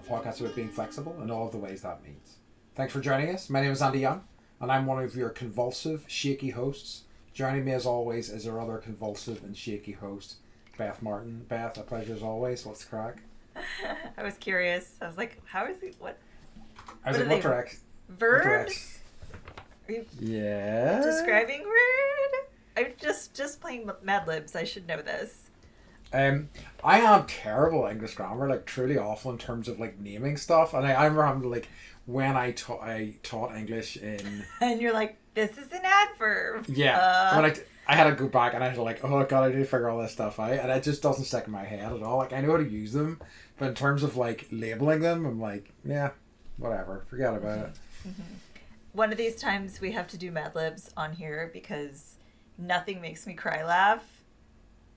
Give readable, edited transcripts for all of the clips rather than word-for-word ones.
a podcast about being flexible in all of the ways that means. Thanks for joining us. My name is Andy Young, and I'm one of your convulsive, shaky hosts. Joining me as always is our other convulsive and shaky host, Beth Martin. Beth, a pleasure as always. What's the crack? I was curious. I was like, how is he? What? I was like, what direction? Verbs? Are you describing word? I'm just playing madlibs. I should know this. I am terrible at English grammar, like truly awful in terms of like naming stuff. And I remember having to like when I taught English in and you're like, this is an adverb. Yeah. When I had to go back and I had to like, oh god, I need to figure all this stuff out, and it just doesn't stick in my head at all. Like I know how to use them, but in terms of like labeling them, I'm like, yeah, whatever, forget about it. Mm-hmm. One of these times we have to do Mad Libs on here because nothing makes me cry laugh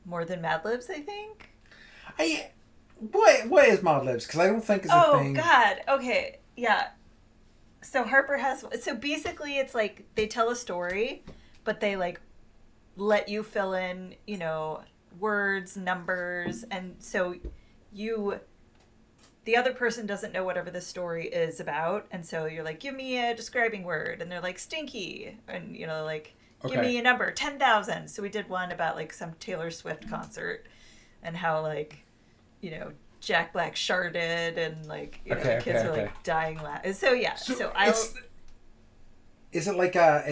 more than Mad Libs, I think. What is Mad Libs? Because I don't think it's a thing. Oh god, okay, yeah. So Harper has, so basically it's like they tell a story, but they like let you fill in, you know, words, numbers, and so the other person doesn't know whatever the story is about, and so you're like, give me a describing word, and they're like, stinky, and you know, like, give me a number, 10,000. So we did one about like some Taylor Swift concert, and how like, you know, Jack Black sharded, and like, you know, the kids are like dying laughing. So yeah, so Is it like a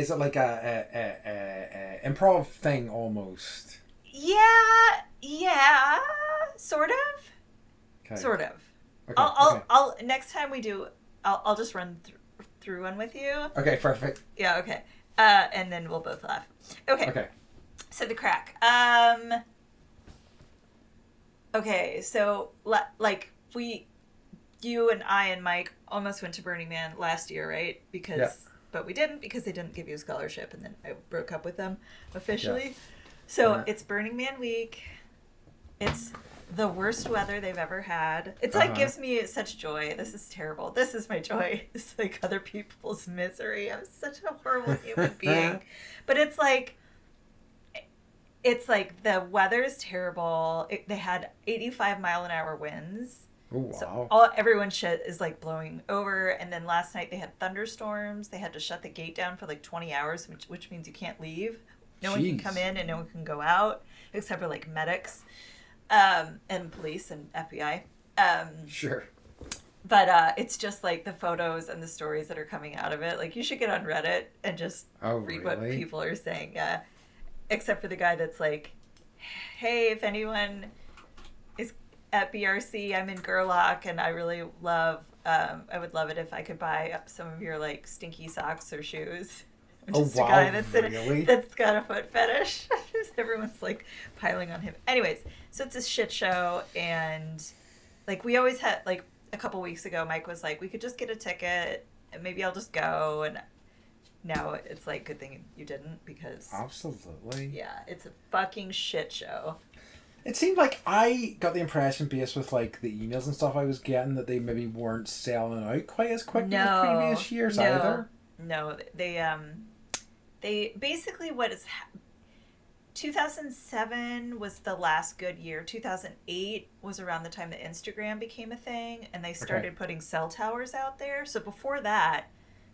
improv thing almost? Yeah, sort of. Okay. Sort of. Okay. I'll next time we do, I'll just run through one with you. Okay, perfect. Yeah, okay. And then we'll both laugh. Okay. So the crack. Okay, so like you and I and Mike almost went to Burning Man last year, right? But we didn't because they didn't give you a scholarship, and then I broke up with them officially. Yeah. So it's Burning Man week. It's the worst weather they've ever had. It's like gives me such joy. This is terrible. This is my joy. It's like other people's misery. I'm such a horrible human being. But it's like the weather is terrible. They had 85-mile-an-hour winds. Oh, wow. So everyone's shit is like blowing over. And then last night they had thunderstorms. They had to shut the gate down for like 20 hours, which means you can't leave. No one can come in and no one can go out except for like medics. And police and FBI. Sure. But it's just like the photos and the stories that are coming out of it. Like you should get on Reddit and just read what people are saying. Except for the guy that's like, hey, if anyone is at BRC, I'm in Gerlach, and I really love, I would love it if I could buy up some of your like stinky socks or shoes. I'm just a guy that's got a foot fetish. Everyone's like piling on him. Anyways, so it's a shit show, and like we always had, like a couple weeks ago, Mike was like, we could just get a ticket and maybe I'll just go, and now it's like, good thing you didn't, because absolutely, yeah, it's a fucking shit show. It seemed like I got the impression, based with like the emails and stuff I was getting, that they maybe weren't selling out quite as quickly as previous years either. No, they basically 2007 was the last good year. 2008 was around the time that Instagram became a thing, and they started putting cell towers out there. So before that,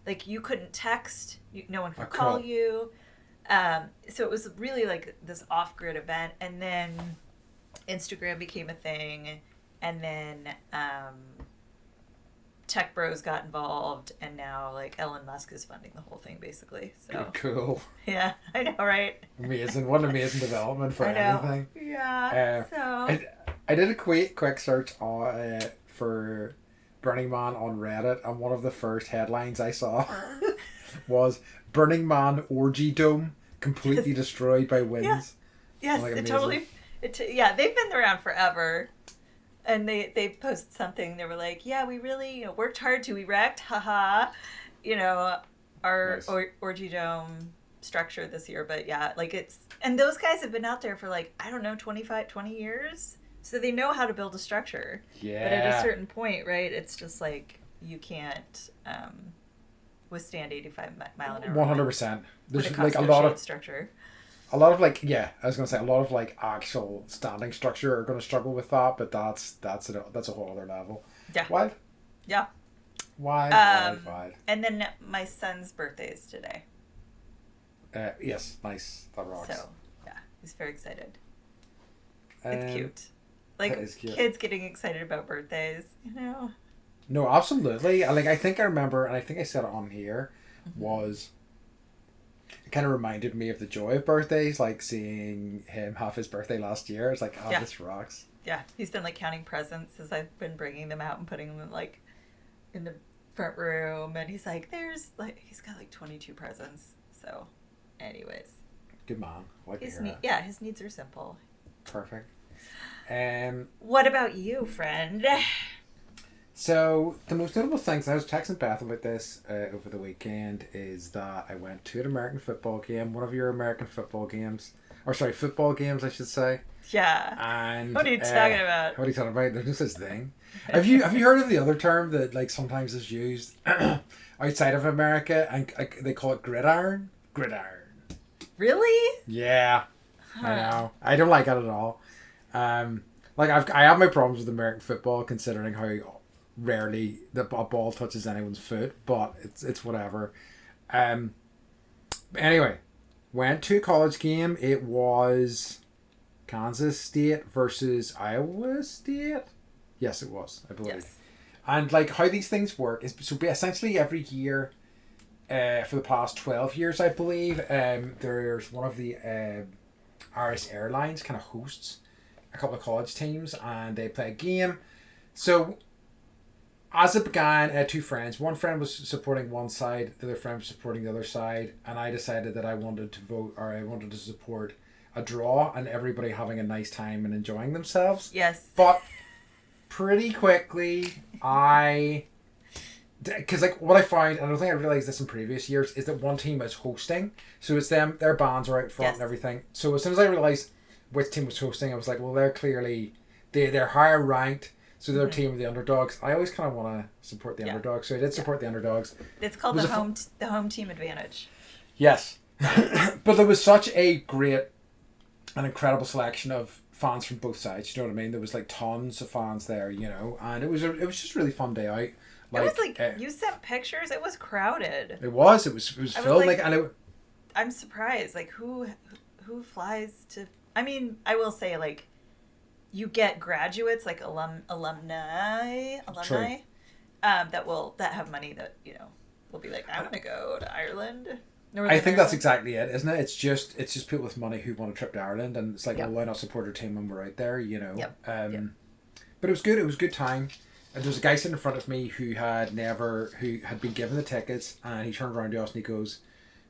like you couldn't text, no one could call you. So it was really like this off-grid event, and then Instagram became a thing, and then Tech Bros got involved, and now like Elon Musk is funding the whole thing basically. So cool. Yeah, I know, right? Amazing! What an amazing development for anything. Yeah. So I did a quick search for Burning Man on Reddit, and one of the first headlines I saw was Burning Man orgy dome completely destroyed by winds. Yes, like, it totally. They've been around forever. And they posted something. They were like, yeah, we really worked hard to erect, haha, our nice. Orgy dome structure this year. But yeah, like and those guys have been out there for like, I don't know, 20 years. So they know how to build a structure. Yeah. But at a certain point, right, it's just like, you can't withstand 85 mile an hour. 100%. There's like a lot of structure. A lot of like, yeah, I was gonna say a lot of like actual standing structure are gonna struggle with that, but that's a whole other level. Yeah. Yeah. Wide. And then my son's birthday is today. Yes, nice. That rocks. So, yeah, he's very excited. Um, It's cute. Like, that is cute. kids getting excited about birthdays, you know? No, absolutely. I think I remember, and I think I said it on here, was it kind of reminded me of the joy of birthdays, like seeing him have his birthday last year. It's like, oh, this rocks. Yeah, he's been like counting presents as I've been bringing them out and putting them like in the front room, and he's like, he's got like 22 presents. So, anyways, good man. His needs are simple. Perfect. What about you, friend? So the most notable things, I was texting Beth about this over the weekend, is that I went to an American football game, one of your American football games, football games, I should say. Yeah. And what are you talking about? What are you talking about? There's no such thing. Have you heard of the other term that like sometimes is used outside of America, and they call it gridiron? Gridiron. Really? Yeah. Huh. I know. I don't like it at all. I have my problems with American football, considering how rarely the ball touches anyone's foot, but it's whatever. Anyway, went to a college game. It was Kansas State versus Iowa State. Yes, it was, I believe. Yes. And like how these things work is essentially every year, for the past 12 years, I believe, there's one of the Irish Airlines kind of hosts a couple of college teams, and they play a game. So as it began, two friends. One friend was supporting one side, the other friend was supporting the other side, and I decided that I wanted to support a draw and everybody having a nice time and enjoying themselves. Yes. But pretty quickly, because like what I found, and I don't think I realized this in previous years, is that one team is hosting, so it's them, their bands are out front and everything. So as soon as I realized which team was hosting, I was like, well, they're clearly they're higher ranked, so they're team of the underdogs. I always kind of want to support the underdogs, so I did support the underdogs. It's called the home team advantage. Yes. But there was such a great and incredible selection of fans from both sides, you know what I mean? There was like tons of fans there, you know, and it was just a really fun day out. Like, it was like you sent pictures. It was crowded. It was filled I'm surprised. Like who flies to? I mean, I will say like you get graduates like alumni that have money that will be like, I want to go to Ireland. I think that's exactly it, isn't it? It's just people with money who want a trip to Ireland, and it's like, well, why not support our team when we're out there, you know? Yep. But it was good. It was a good time. And there was a guy sitting in front of me who had been given the tickets, and he turned around to us and he goes,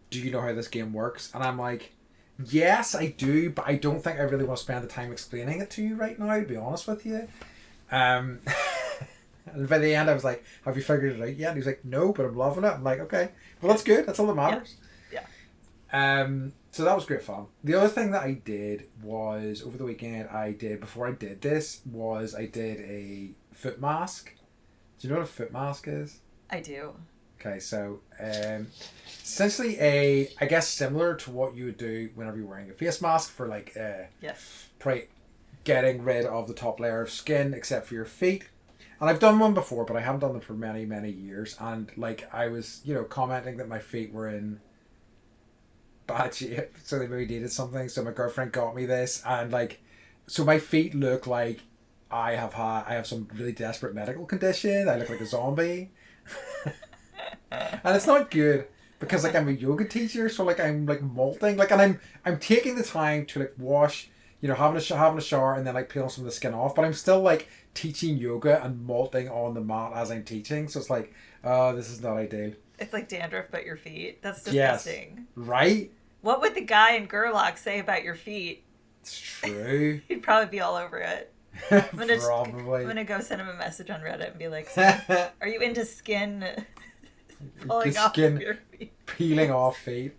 "Do you know how this game works?" And I'm like, "Yes, I do, but I don't think I really want to spend the time explaining it to you right now, to be honest with you." And by the end, I was like, "Have you figured it out yet?" And he's like, "No, but I'm loving it." I'm like, "Okay, well, that's good. That's all that matters." Yeah. So that was great fun. The other thing that I did was over the weekend. Before I did this I did a foot mask. Do you know what a foot mask is? I do. Okay, so essentially I guess similar to what you would do whenever you're wearing a face mask for like probably getting rid of the top layer of skin except for your feet. And I've done one before, but I haven't done them for many, many years. And like I was, commenting that my feet were in bad shape, so they maybe needed something. So my girlfriend got me this, and like, so my feet look like I have some really desperate medical condition. I look like a zombie. And it's not good because like I'm a yoga teacher, so like I'm like molting, like, and I'm taking the time to like wash, having a shower and then like peeling some of the skin off, but I'm still like teaching yoga and molting on the mat as I'm teaching. So it's like, this is not ideal. It's like dandruff but your feet. That's disgusting. Yes. Right? What would the guy in Gerlach say about your feet? It's true. He'd probably be all over it. Probably. I'm gonna go send him a message on Reddit and be like, "Are you into skin falling off of your feet? Peeling off feet?"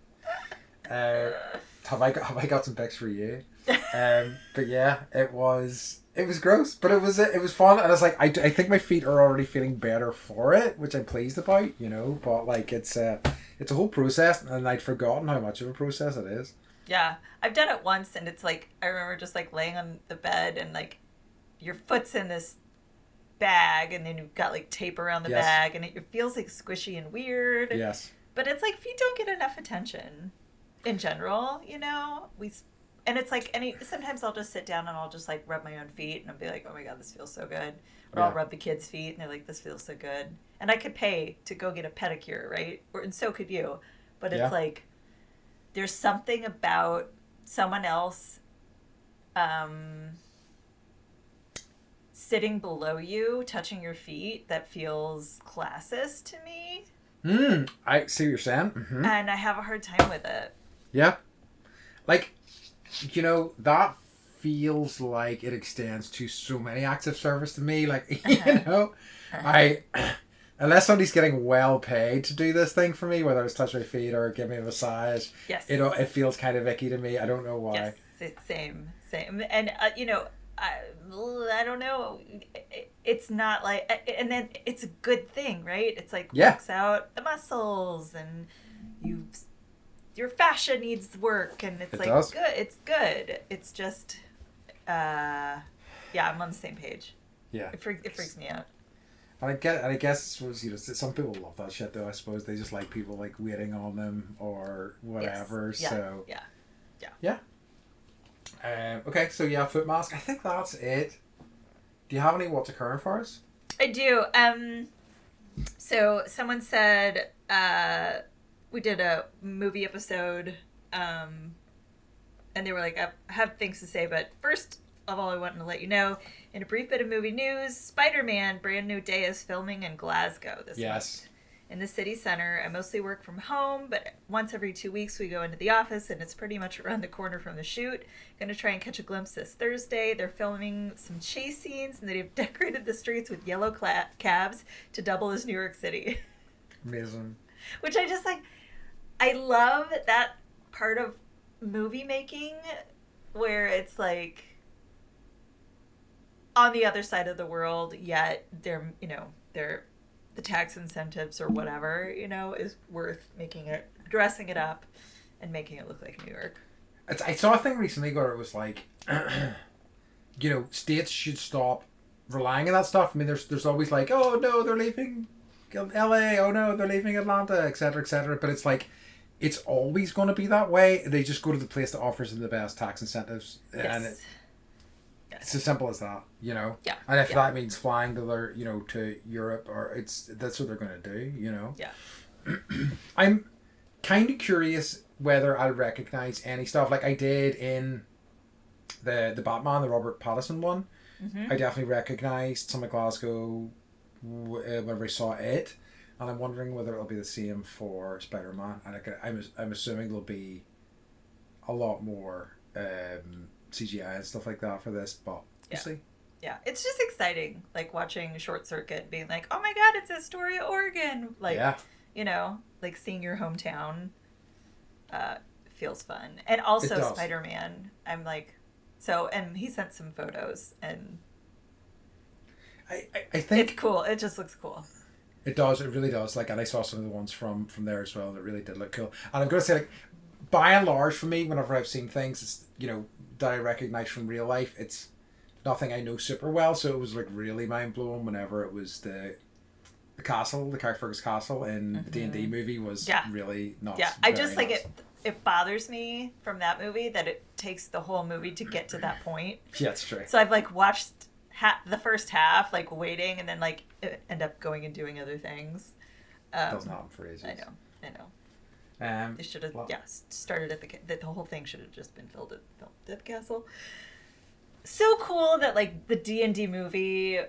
Have I got some pics for you? But yeah, it was gross, but it was fun, and it's like I think my feet are already feeling better for it, which I'm pleased about, But like it's a whole process, and I'd forgotten how much of a process it is. Yeah, I've done it once, and it's like I remember just like laying on the bed and like your foot's in this bag, and then you've got like tape around the bag, and it feels like squishy and weird. Yes. But it's like feet don't get enough attention in general, you know? And it's like sometimes I'll just sit down and I'll just like rub my own feet and I'll be like, oh my God, this feels so good. Or I'll rub the kids' feet and they're like, this feels so good. And I could pay to go get a pedicure, right? And so could you. But it's like, there's something about someone else sitting below you, touching your feet, that feels classist to me. I see what you're saying. Mm-hmm. And I have a hard time with it. Yeah. Like, you know, that feels like it extends to so many acts of service to me. Like, you know, unless somebody's getting well paid to do this thing for me, whether it's touch my feet or give me a massage, it feels kind of icky to me. I don't know why. Yes, same. And, you know, I don't know. It's not like, and then it's a good thing, right? It's like works out the muscles, and your fascia needs work, and it's good. It's good. It's just, I'm on the same page. Yeah, it freaks me out. And I guess you know, some people love that shit though. I suppose they just like people like waiting on them or whatever. Yes. So yeah. Okay, so foot mask. I think that's it. Do you have any what's occurring for us? I do. So someone said we did a movie episode, and they were like, I have things to say, but first of all, I wanted to let you know, in a brief bit of movie news, Spider-Man Brand New Day is filming in Glasgow this month. In the city center. I mostly work from home, but once every 2 weeks we go into the office, and it's pretty much around the corner from the shoot. Gonna try and catch a glimpse this Thursday. They're filming some chase scenes, and they've decorated the streets with yellow cabs to double as New York City. Amazing. Which I just like. I love that part of movie making where it's like on the other side of the world, yet they're the tax incentives or whatever, you know, is worth dressing it up and making it look like New York. I saw a thing recently where it was like, you know, states should stop relying on that stuff. I mean, there's always like, oh no, they're leaving LA, oh no, they're leaving Atlanta, etc., etc. But it's like, it's always going to be that way. They just go to the place that offers them the best tax incentives. Yes. And it's as simple as that, you know? Yeah. And if that means flying to Europe, or that's what they're going to do, you know? Yeah. I'm kind of curious whether I'll recognize any stuff like I did in the Batman, the Robert Pattinson one. Mm-hmm. I definitely recognized some of Glasgow whenever I saw it. And I'm wondering whether it'll be the same for Spider-Man. And I'm assuming there'll be a lot more CGI and stuff like that for this, but we'll see. Yeah, it's just exciting, like watching Short Circuit, being like, oh my God, it's Astoria, Oregon. Like, you know, like seeing your hometown feels fun. And also Spider-Man, I'm like, and he sent some photos, and I think it's cool. It just looks cool. It does. It really does. Like, and I saw some of the ones from there as well, and it really did look cool. And I'm going to say, like, by and large, for me, whenever I've seen things, it's, you know, that I recognize from real life, it's nothing I know super well. So it was like really mind blowing whenever it was the castle, the Carrickfergus Castle in the D&D movie was really nuts. Yeah, I just like it. It bothers me from that movie that it takes the whole movie to get to that point. Yeah, it's true. So I've like watched the first half, like waiting, and then like end up going and doing other things. Doesn't happen for ages. I know. They should have started at the whole thing should have just been filmed at the castle. So cool that like the D&D movie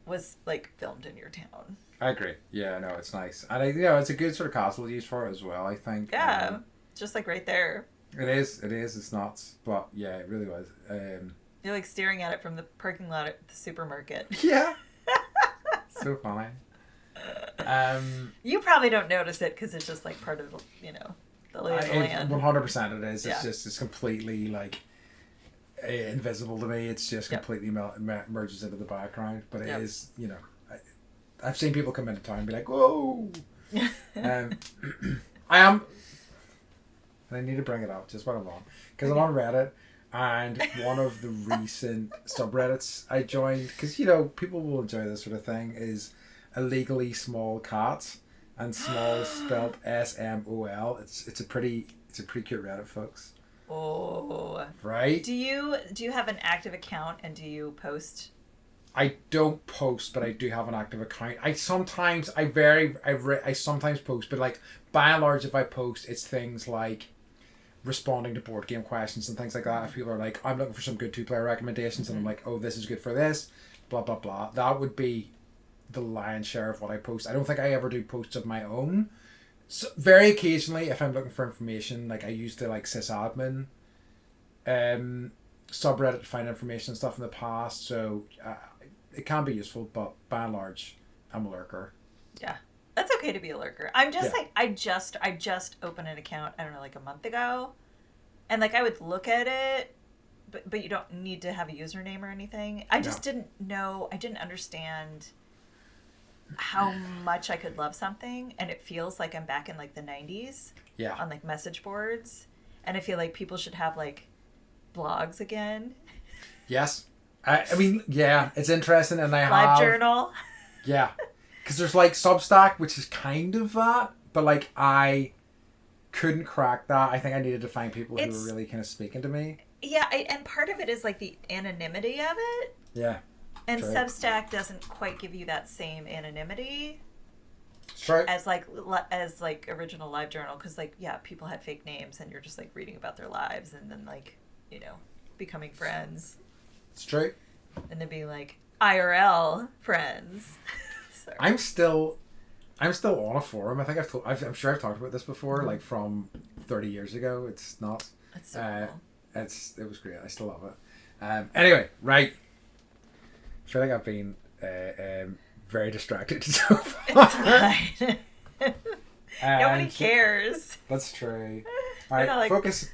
was like filmed in your town. I agree. Yeah, no, it's nice, and it's a good sort of castle to use for it as well. I think. Yeah, just like right there. It is. It's nuts, but yeah, it really was. You're like staring at it from the parking lot at the supermarket. Yeah. So funny. You probably don't notice it because it's just like part of the lay of the land. 100% it is. It's completely like invisible to me. It's just completely merges into the background. But it is, I've seen people come into town and be like, whoa. I am. And I need to bring it up just when I'm on, because I'm on Reddit. And one of the recent subreddits I joined, because people will enjoy this sort of thing, is illegally small cats, and small is spelled SMOL. It's a pretty cute Reddit, folks. Oh, right. Do you have an active account, and do you post? I don't post, but I do have an active account. I sometimes post, but like by and large, if I post, it's things like responding to board game questions and things like that. If people are like, I'm looking for some good 2-player recommendations, and I'm like, oh, this is good for this, blah blah blah. That would be the lion's share of what I post. I don't think I ever do posts of my own. So very occasionally, if I'm looking for information, like I used to like sysadmin subreddit to find information and stuff in the past, so it can be useful, but by and large, I'm a lurker. Yeah, that's okay to be a lurker. I'm just like, I just opened an account, I don't know, like a month ago, and like I would look at it, but you don't need to have a username or anything. I just didn't know, I didn't understand how much I could love something, and it feels like I'm back in like the 90s. Yeah. On like message boards, and I feel like people should have like blogs again. Yes. I mean, yeah, it's interesting, and I have... Live journal. Yeah. Because there's like Substack, which is kind of that, but like I couldn't crack that. I think I needed to find people who were really kind of speaking to me. Yeah, and part of it is like the anonymity of it. Yeah. And true. Substack doesn't quite give you that same anonymity. True. As like original live journal, because like people had fake names, and you're just like reading about their lives, and then like becoming friends. It's true. And then being like IRL friends. I'm still on a forum. I think I'm sure I've talked about this before, like from 30 years ago. It's not. That's so cool. It was great. I still love it. Anyway, right. I feel like I've been very distracted so far. It's fine. Nobody cares. That's true. All right, focus.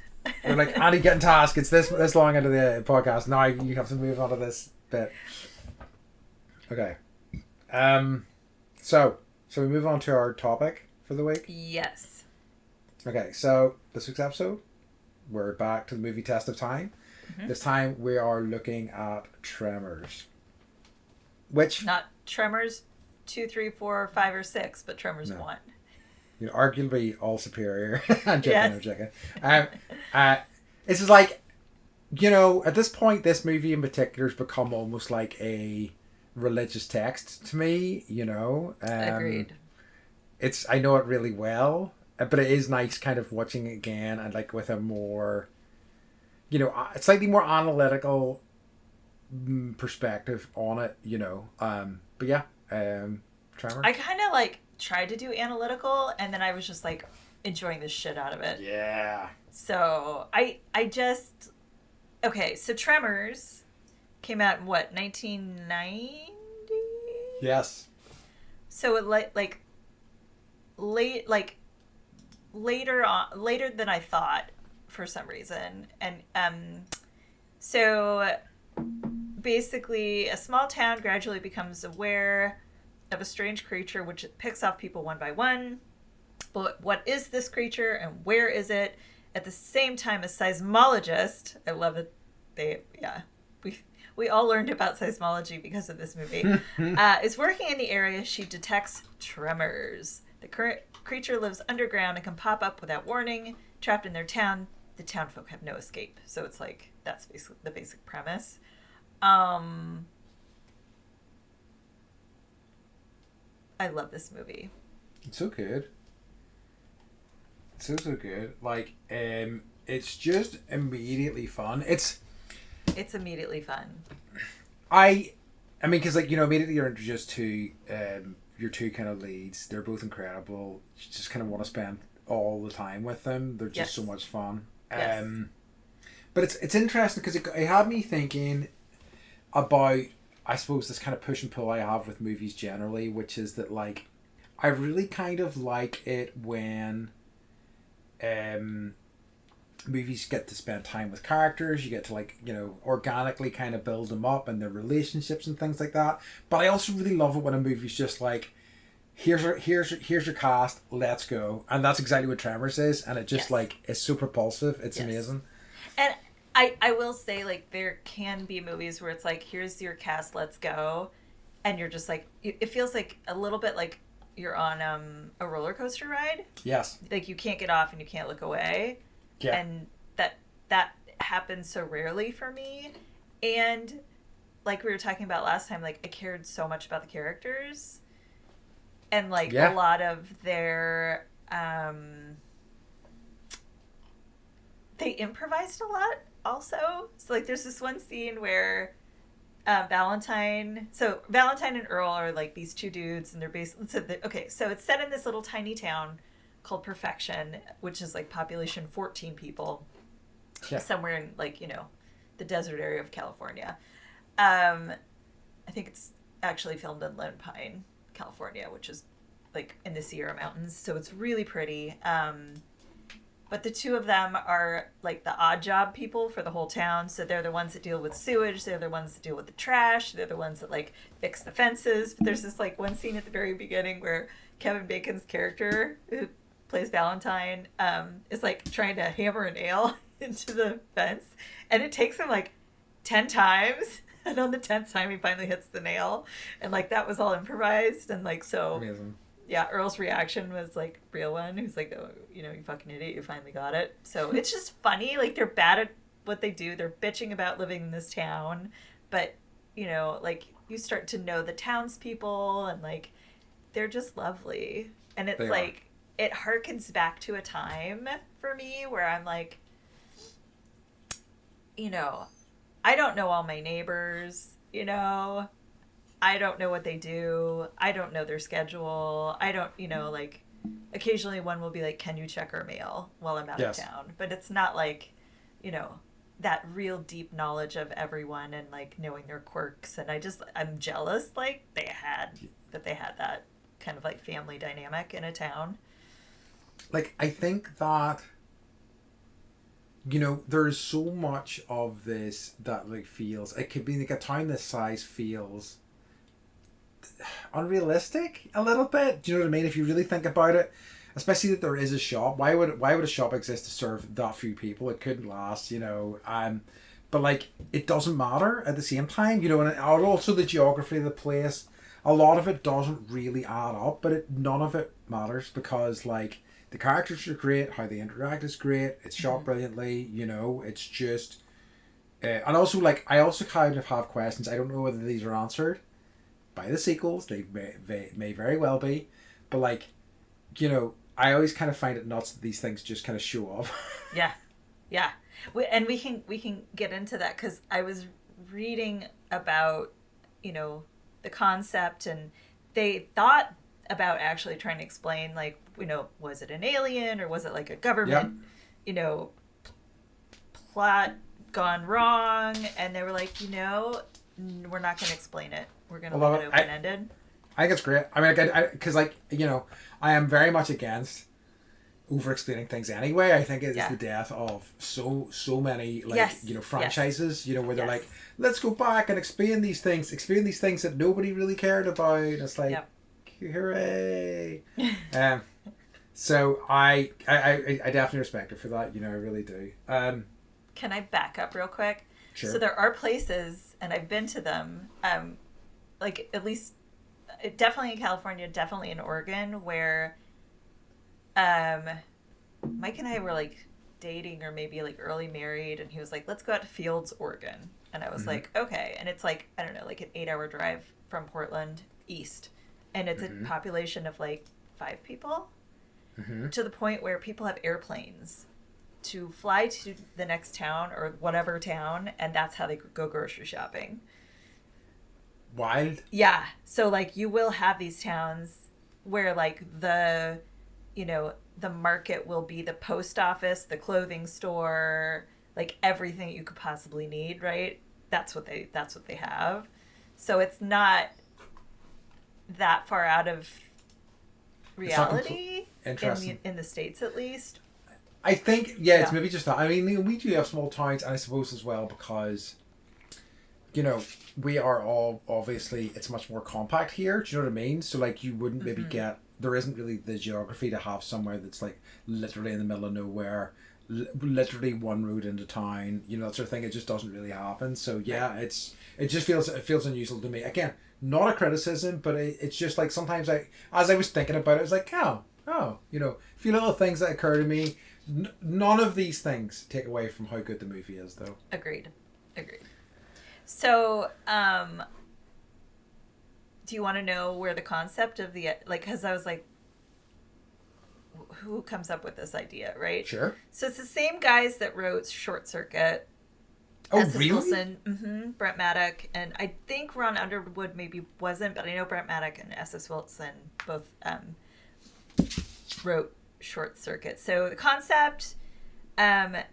We're like, Andy, getting task. It's this long into the podcast. Now you have to move on to this bit. Okay. So we move on to our topic for the week? Yes. Okay, so this week's episode, we're back to the movie Test of Time. Mm-hmm. This time we are looking at Tremors. Which... Not Tremors 2, 3, 4, 5, or 6, but Tremors 1. Arguably all superior. I'm joking. It's just like, at this point, this movie in particular has become almost like a religious text to me, Agreed. I know it really well, but it is nice kind of watching it again, and like with a more, slightly more analytical perspective on it, but yeah, Tremors. I kind of like tried to do analytical, and then I was just like enjoying the shit out of it. Yeah. So I just okay. So Tremors came out in what, 1990? Yes. So it later than I thought for some reason, and so basically a small town gradually becomes aware of a strange creature which picks off people one by one. But what is this creature, and where is it? At the same time, a seismologist, I love it. We all learned about seismology because of this movie, is working in the area. She detects tremors. The current creature lives underground and can pop up without warning. Trapped in their town, the townfolk have no escape. So it's like, that's basically the basic premise. I love this movie. It's so good. So good. Like, it's just immediately fun. It's immediately fun. I mean, because immediately you're introduced to your two kind of leads. They're both incredible. You just kind of want to spend all the time with them. They're just so much fun. Yes. But it's interesting because it had me thinking about, I suppose, this kind of push and pull I have with movies generally, which is that like I really kind of like it when movies get to spend time with characters. You get to organically kind of build them up and their relationships and things like that. But I also really love it when a movie's just like, here's your cast, let's go. And that's exactly what Tremors is, and it just is so propulsive. It's amazing. And I will say, like, there can be movies where it's like, here's your cast, let's go. And you're just like, it feels like a little bit like you're on a roller coaster ride. Yes. Like, you can't get off and you can't look away. Yeah. And that happens so rarely for me. And like we were talking about last time, like, I cared so much about the characters. And, like, a lot of their... they improvised a lot also. So, like, there's this one scene where Valentine and Earl are, like, these two dudes, and they're basically... So it's set in this little tiny town called Perfection, which is, like, population 14 people. Yeah. Somewhere in, like, you know, the desert area of California. I think it's actually filmed in Lone Pine, California, which is, like, in the Sierra Mountains. So it's really pretty. But the two of them are, like, the odd job people for the whole town. So they're the ones that deal with sewage. They're the ones that deal with the trash. They're the ones that, like, fix the fences. But there's this, like, one scene at the very beginning where Kevin Bacon's character, who plays Valentine, is, like, trying to hammer a nail into the fence. And it takes him, like, 10 times. And on the 10th time, he finally hits the nail. And, like, that was all improvised. And, like, so... Amazing. Yeah, Earl's reaction was, like, real one. He's like, oh, you know, you fucking idiot, you finally got it. So it's just funny. Like, they're bad at what they do. They're bitching about living in this town. But, you know, like, you start to know the townspeople, and, like, they're just lovely. And it's like, it harkens back to a time for me where I'm like, you know, I don't know all my neighbors, you know. I don't know what they do. I don't know their schedule. I don't, you know, like, occasionally one will be like, can you check our mail while I'm out of town? But it's not like, you know, that real deep knowledge of everyone and, like, knowing their quirks. And I'm jealous, like, they had that kind of, like, family dynamic in a town. Like, I think that, you know, there's so much of this that, like, feels, it could be, like, a town this size feels unrealistic a little bit. Do you know what I mean? If you really think about it, especially that there is a shop. Why would a shop exist to serve that few people? It couldn't last, you know. But, like, it doesn't matter at the same time, you know. And also the geography of the place, a lot of it doesn't really add up, but none of it matters because, like, the characters are great, how they interact is great, it's shot brilliantly, you know. It's just, and also, like, I also kind of have questions. I don't know whether these are answered by the sequels. They may very well be, but, like, you know, I always kind of find it nuts that these things just kind of show up. yeah. And we can get into that because I was reading about, you know, the concept, and they thought about actually trying to explain, like, you know, was it an alien or was it, like, a government, you know, plot gone wrong? And they were like, you know, we're not going to explain it. We're going to leave it open-ended. I think it's great. I mean, because, like, you know, I am very much against over-explaining things anyway. I think it is the death of so many, like, you know, franchises, you know, where they're like, let's go back and explain these things that nobody really cared about. It's like, hooray. So I definitely respect her for that, you know, I really do. Can I back up real quick? Sure. So there are places, and I've been to them, like, at least definitely in California, definitely in Oregon, where Mike and I were, like, dating or maybe, like, early married, and he was like, let's go out to Fields, Oregon. And I was like, okay. And it's, like, I don't know, like an 8-hour drive from Portland east. And it's a population of, like, 5 people, to the point where people have airplanes to fly to the next town or whatever town, and that's how they go grocery shopping. Wild. Yeah. So, like, you will have these towns where, like, the, you know, the market will be the post office, the clothing store, like, everything you could possibly need, right? That's what they have. So it's not that far out of reality in the States, at least. I think, it's maybe just that. I mean, we do have small towns, and I suppose as well because, you know, we are all, obviously, it's much more compact here. Do you know what I mean? So, like, you wouldn't maybe there isn't really the geography to have somewhere that's, like, literally in the middle of nowhere, literally one road into town, you know, that sort of thing. It just doesn't really happen. So yeah, it just feels unusual to me. Again, not a criticism, but it's just like sometimes as I was thinking about it, I was like, oh, you know, a few little things that occur to me. None of these things take away from how good the movie is, though. Agreed. So, do you want to know where the concept of the, like, because I was like, who comes up with this idea, right? Sure. So it's the same guys that wrote Short Circuit. Oh, S.S. really? Wilson, Brett Maddock, and I think Ron Underwood maybe wasn't, but I know Brett Maddock and S.S. Wilson both wrote Short Circuit. So the concept, the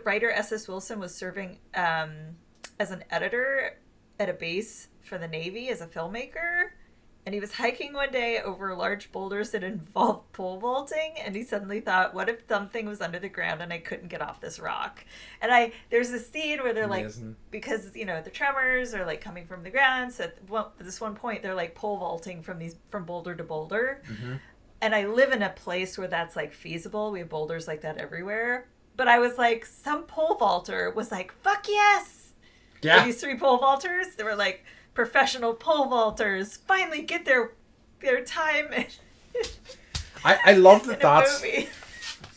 writer S.S. Wilson was serving as an editor at a base for the Navy as a filmmaker. And he was hiking one day over large boulders that involved pole vaulting, and he suddenly thought, what if something was under the ground and I couldn't get off this rock? And there's a scene where they're Amazing. like, because, you know, the tremors are like coming from the ground, so at this one point they're like pole vaulting from boulder to boulder. Mm-hmm. And I live in a place where that's like feasible. We have boulders like that everywhere. But I was like, some pole vaulter was like, fuck yes! Yeah. And these 3 pole vaulters, they were like, professional pole vaulters finally get their time. I love that.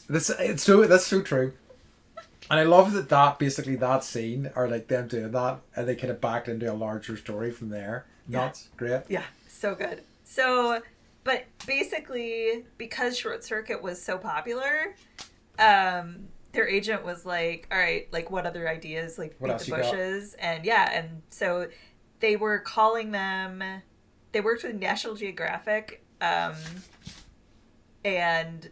That's so true, and I love that basically that scene or like them doing that, and they kind of backed into a larger story from there. Nuts, great. Yeah, so good. So, but basically, because Short Circuit was so popular, their agent was like, "All right, like what other ideas? Like What beat else the you got?" bushes." And so they were calling them. They worked with National Geographic, and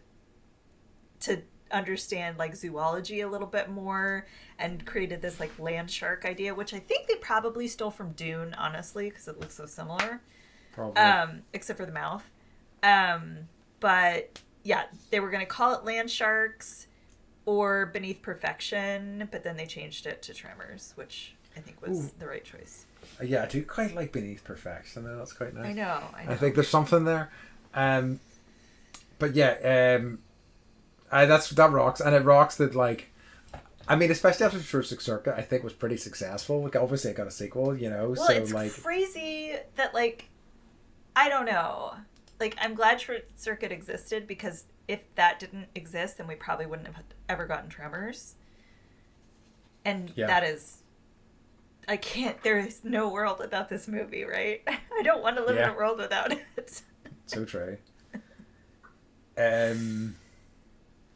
to understand like zoology a little bit more, and created this like land shark idea, which I think they probably stole from Dune, honestly, because it looks so similar. Probably. Except for the mouth. But yeah, they were going to call it Land Sharks or Beneath Perfection, but then they changed it to Tremors, which I think was the right choice. Yeah, I do quite like Beneath Perfection. That's quite nice. I know. I think there's something there. But yeah, that rocks, and it rocks that like, I mean, especially after Jurassic Circuit, I think was pretty successful. Like, obviously, it got a sequel, you know. Well, so it's like crazy that like, I don't know. Like, I'm glad Short Circuit existed, because if that didn't exist, then we probably wouldn't have ever gotten Tremors. And that is, I can't, there is no world without this movie, right? I don't want to live in a world without it. So true.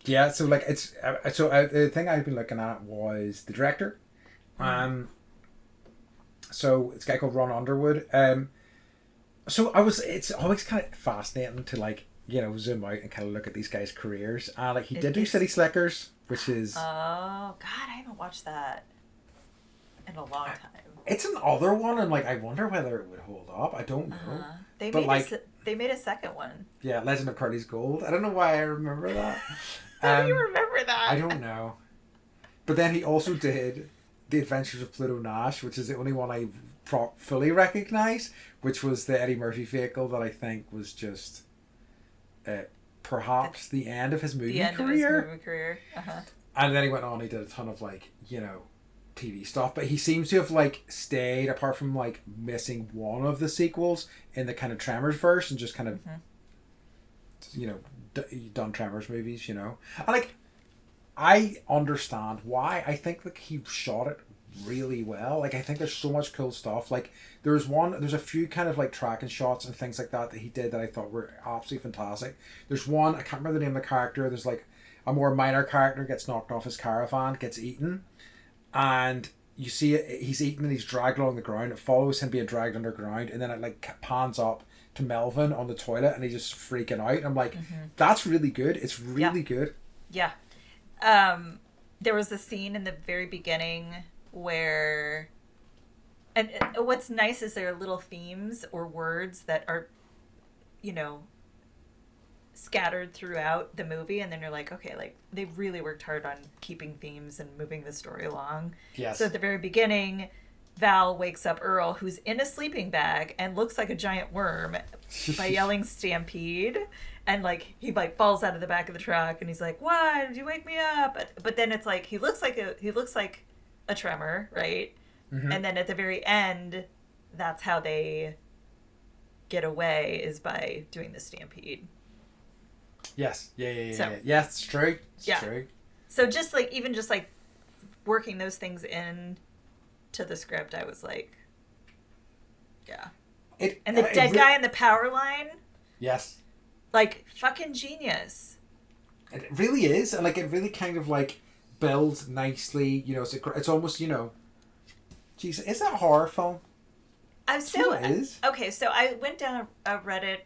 Yeah, so like it's the thing I've been looking at was the director. So it's a guy called Ron Underwood. So it's always kind of fascinating to like, you know, zoom out and kind of look at these guys' careers. Like he did do City Slickers, which is oh god, I haven't watched that in a long time. It's an other one, and like I wonder whether it would hold up. I don't know. They made a second one. Yeah, Legend of Curly's Gold. I don't know why I remember that. How do you remember that? I don't know. But then he also did The Adventures of Pluto Nash, which is the only one I fully recognise, which was the Eddie Murphy vehicle that I think was just perhaps the end of his movie career. And then he went on, he did a ton of like, you know, TV stuff, but he seems to have like stayed, apart from like missing one of the sequels, in the kind of Tremors verse, and just kind of you know done Tremors movies, you know. And like I understand why. I think like he shot it really well. Like I think there's so much cool stuff. Like there's a few kind of like tracking shots and things like that he did that I thought were absolutely fantastic. There's one, I can't remember the name of the character, there's like a more minor character gets knocked off his caravan, gets eaten, and you see it, he's eaten and he's dragged along the ground. It follows him being dragged underground, and then it like pans up to Melvin on the toilet, and he's just freaking out. I'm like, that's really good. It's really good. Yeah. There was a scene in the very beginning where, and what's nice is there are little themes or words that are, you know, scattered throughout the movie, and then you're like, okay, like they really worked hard on keeping themes and moving the story along. Yes. So at the very beginning, Val wakes up Earl, who's in a sleeping bag and looks like a giant worm, by yelling "Stampede," and like he like falls out of the back of the truck, and he's like, "Why did you wake me up?" But then it's like he looks like a tremor, right? Mm-hmm. And then at the very end, that's how they get away, is by doing the stampede. Yes. Yeah, it's true. It's true. So just like, even just like working those things in to the script, I was like, yeah. And the dead guy in the power line. Yes. Like, fucking genius. It really is. And like, it really kind of like builds nicely. You know, it's almost, you know, geez, is that a horror film? It is. Okay, so I went down a Reddit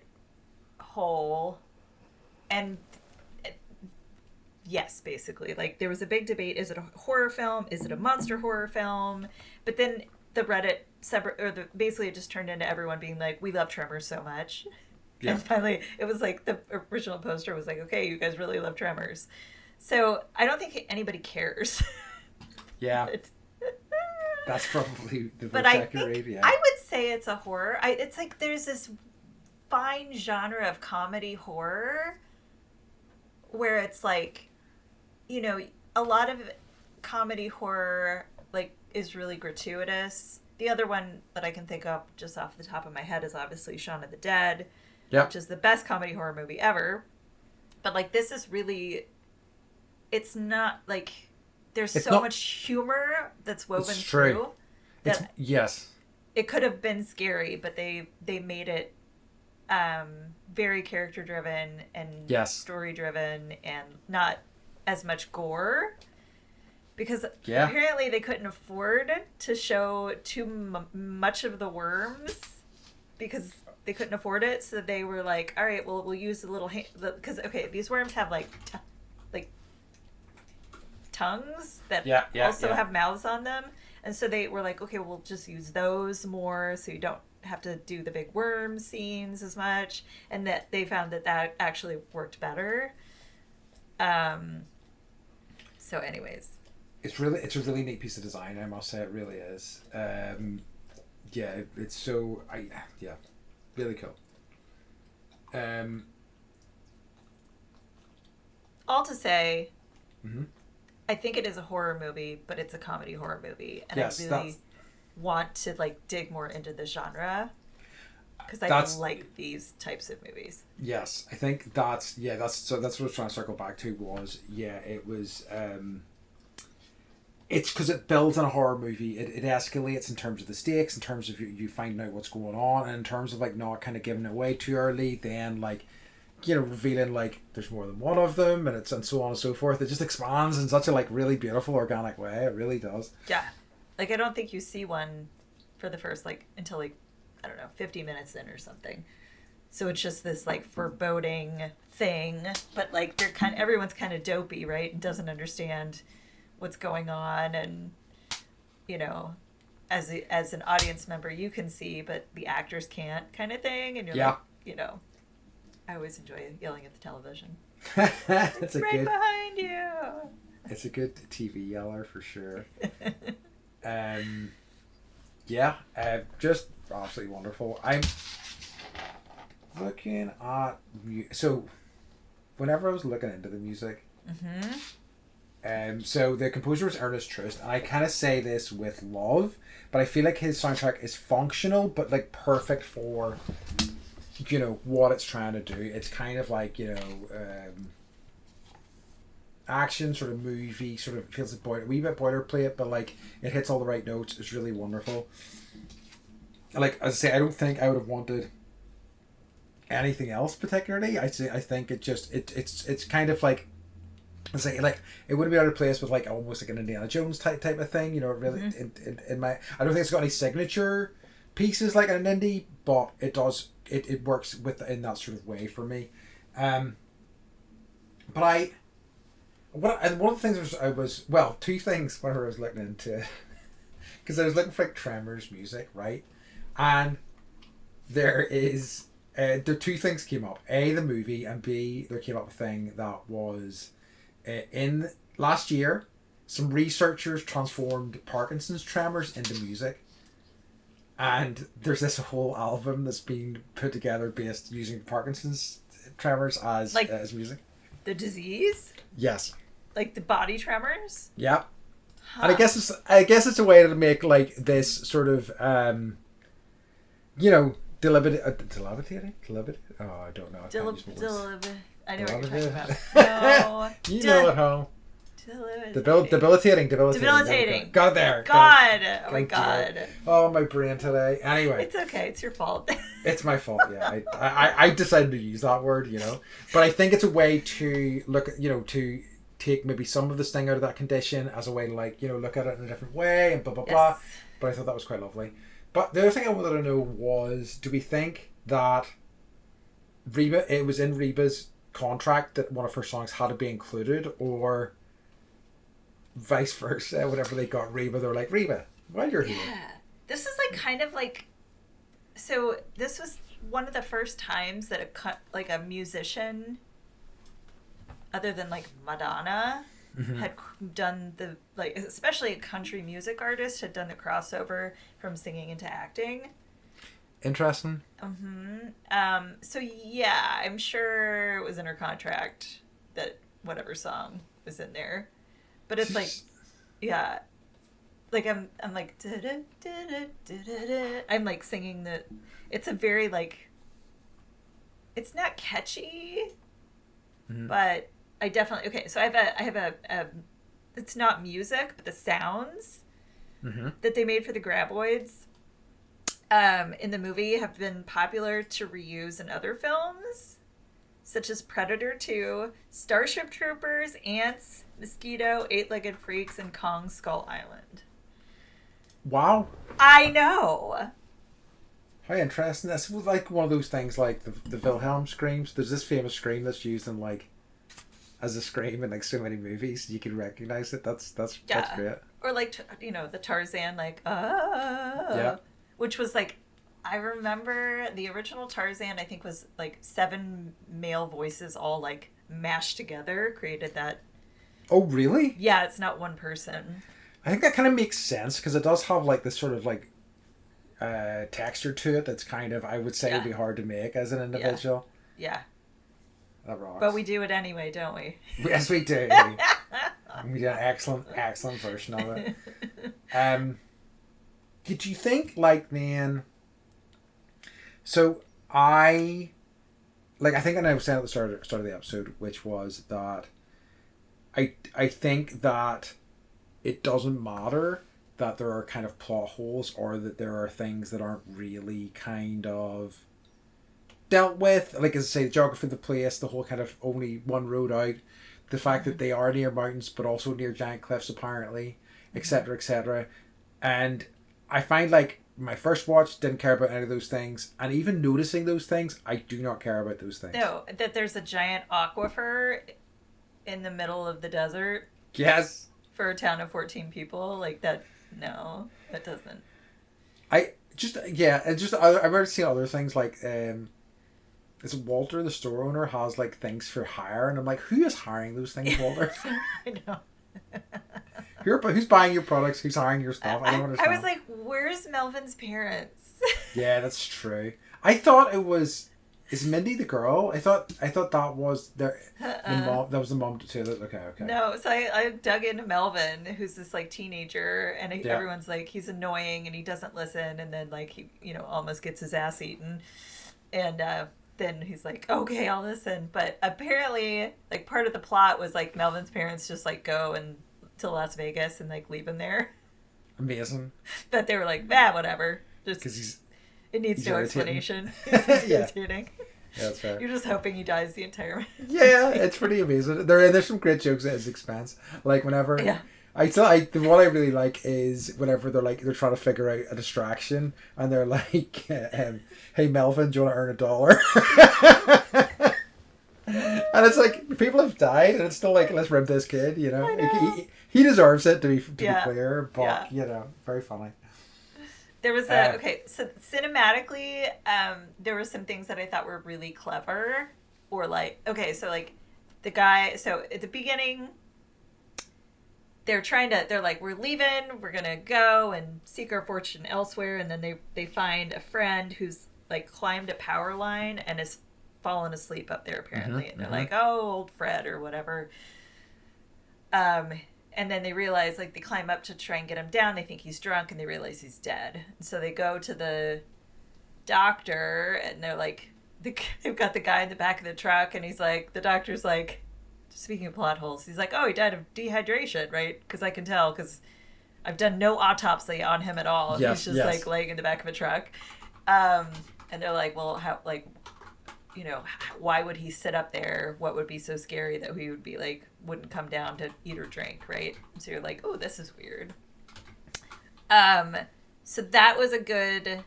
hole, and yes, basically, like, there was a big debate: is it a horror film? Is it a monster horror film? But then the Reddit basically it just turned into everyone being like, "We love Tremors so much," yeah. And finally, it was like the original poster was like, "Okay, you guys really love Tremors," so I don't think anybody cares. Yeah. That's probably the most accurate. Yeah. I would say it's a horror. It's like there's this fine genre of comedy horror where it's like, you know, a lot of comedy horror like is really gratuitous. The other one that I can think of just off the top of my head is obviously Shaun of the Dead, which is the best comedy horror movie ever. But like, this is really, it's not like, there's so much humor that's woven through. Yes. It could have been scary, but they made it very character driven and story driven, and not as much gore. Because apparently they couldn't afford to show too much of the worms, because they couldn't afford it. So they were like, all right, well, we'll use a little because these worms have like tongues that also have mouths on them, and so they were like, okay, we'll just use those more, so you don't have to do the big worm scenes as much, and that they found that actually worked better. So anyways, it's a really neat piece of design, I must say. It really is. It's so really cool. All to say, I think it is a horror movie, but it's a comedy horror movie, and I really want to like dig more into the genre, because I like these types of movies. Yes, I think that's what I was trying to circle back to. It was it's because it builds in a horror movie. It escalates in terms of the stakes, in terms of you finding out what's going on, and in terms of like not kind of giving it away too early. Then like, you know, revealing like there's more than one of them, and so on and so forth. It just expands in such a like really beautiful, organic way. It really does. Yeah, like I don't think you see one for the first like until like, I don't know, 50 minutes in or something. So it's just this like foreboding thing, but like everyone's kind of dopey, right? And doesn't understand what's going on, and you know, as an audience member you can see, but the actors can't, kind of thing. And you're like, you know, I always enjoy yelling at the television. It's right behind you. It's a good TV yeller for sure. Just absolutely wonderful. I'm looking at so whenever I was looking into the music, so the composer was Ernest Trust, and I kind of say this with love, but I feel like his soundtrack is functional, but like perfect for, you know, what it's trying to do. It's kind of like, you know, action sort of movie, sort of feels a wee bit boilerplate, but like it hits all the right notes. It's really wonderful. Like, as I say, I don't think I would have wanted anything else particularly. I think it just it's kind of like, I say, like, it wouldn't be out of place with like almost like an Indiana Jones type of thing. You know, it really in my, I don't think it's got any signature pieces like an indie, but it does. It works in that sort of way for me. But one of the things two things whenever I was looking into, because I was looking for like Tremors music, right? And there is the two things came up: A, the movie, and B, there came up a thing that was in last year. Some researchers transformed Parkinson's tremors into music, And there's this whole album that's been put together based using Parkinson's tremors as music. The disease? Yes. Like the body tremors? Yeah. Huh. And I guess it's a way to make like this sort of deliberating. Oh, I don't know. I know what you're talking about. No. You know at home. Debilitating. Got it there. God. Oh my God. Oh, my brain today. Anyway. It's okay. It's your fault. It's my fault, yeah. I decided to use that word, But I think it's a way to look at, to take maybe some of the sting out of that condition as a way to look at it in a different way and blah, blah, blah. But I thought that was quite lovely. But the other thing I wanted to know was, do we think that it was in Reba's contract that one of her songs had to be included, or vice versa? Whenever they got Reba, they were like, Reba, while you're here. Yeah. This is kind of like, so this was one of the first times that a musician, other than Madonna, had done especially a country music artist, had done the crossover from singing into acting. Interesting. So yeah, I'm sure it was in her contract that whatever song was in there, but it's yeah, I'm like I'm singing the. It's a very it's not catchy, but I definitely So I have a it's not music, but the sounds that they made for the Graboids in the movie have been popular to reuse in other films, such as Predator 2, Starship Troopers, Ants, Mosquito, Eight-Legged Freaks, and Kong Skull Island. Wow. I know. How interesting. This was one of those things like the Wilhelm screams. There's this famous scream that's used in as a scream in so many movies. You can recognize it. That's great. Or the Tarzan yeah. Which was I remember the original Tarzan, I think, was 7 male voices all mashed together, created that. Oh, really? Yeah, it's not one person. I think that kind of makes sense because it does have this sort of texture to it that's kind of, I would say, would be hard to make as an individual. Yeah. That rocks. But we do it anyway, don't we? Yes, we do. We do an excellent version of it. Did you think then? So I think I was saying at the start of the episode, which was that I think that it doesn't matter that there are kind of plot holes or that there are things that aren't really kind of dealt with. As I say, the geography of the place, the whole kind of only one road out, the fact that they are near mountains but also near giant cliffs apparently, etc., etc. And I find my first watch didn't care about any of those things, and even noticing those things, I do not care about those things. No, that there's a giant aquifer in the middle of the desert. Yes. For a town of 14 people, that. No, that doesn't. I've ever seen other things is Walter, the store owner, has things for hire, and I'm like, who is hiring those things, Walter? I know. Who's buying your products? Who's hiring your stuff? I don't understand. I was like, where's Melvin's parents? Yeah, that's true. I thought it was. Is Mindy the girl? I thought that was the mom. That was the mom too. Okay. No, so I dug into Melvin, who's this teenager, and everyone's he's annoying and he doesn't listen, and then he almost gets his ass eaten, and then he's like, okay, I'll listen. But apparently, part of the plot was Melvin's parents just go to Las Vegas and leave him there. Amazing. But they were whatever. Just because it needs no explanation. He's irritating. Yeah, that's right. You're just hoping he dies the entire. Yeah, it's pretty amazing. There's some great jokes at his expense. Whenever. Yeah. What I really like is whenever they're trying to figure out a distraction and they're like, "Hey Melvin, do you want to earn $1?" And it's people have died, and it's still let's rib this kid, I know. He deserves it to be clear, but very funny. There was so cinematically, there were some things that I thought were really clever, or the guy. So at the beginning, they're like, we're leaving, we're gonna go and seek our fortune elsewhere, and then they find a friend who's like climbed a power line and has fallen asleep up there apparently, and they're like, oh, old Fred or whatever. And then they realize, like, they climb up to try and get him down, they think he's drunk, and they realize he's dead. And so they go to the doctor, and they're like, they've got the guy in the back of the truck, and he's like, the doctor's like, speaking of plot holes, he's like, oh, he died of dehydration, right? Because I can tell, because I've done no autopsy on him at all. Yes, he's just like laying in the back of a truck. And they're like, well, how, like, you know, why would he sit up there? What would be so scary that he would be like, wouldn't come down to eat or drink, right? So you're like, oh, this is weird. So that was a good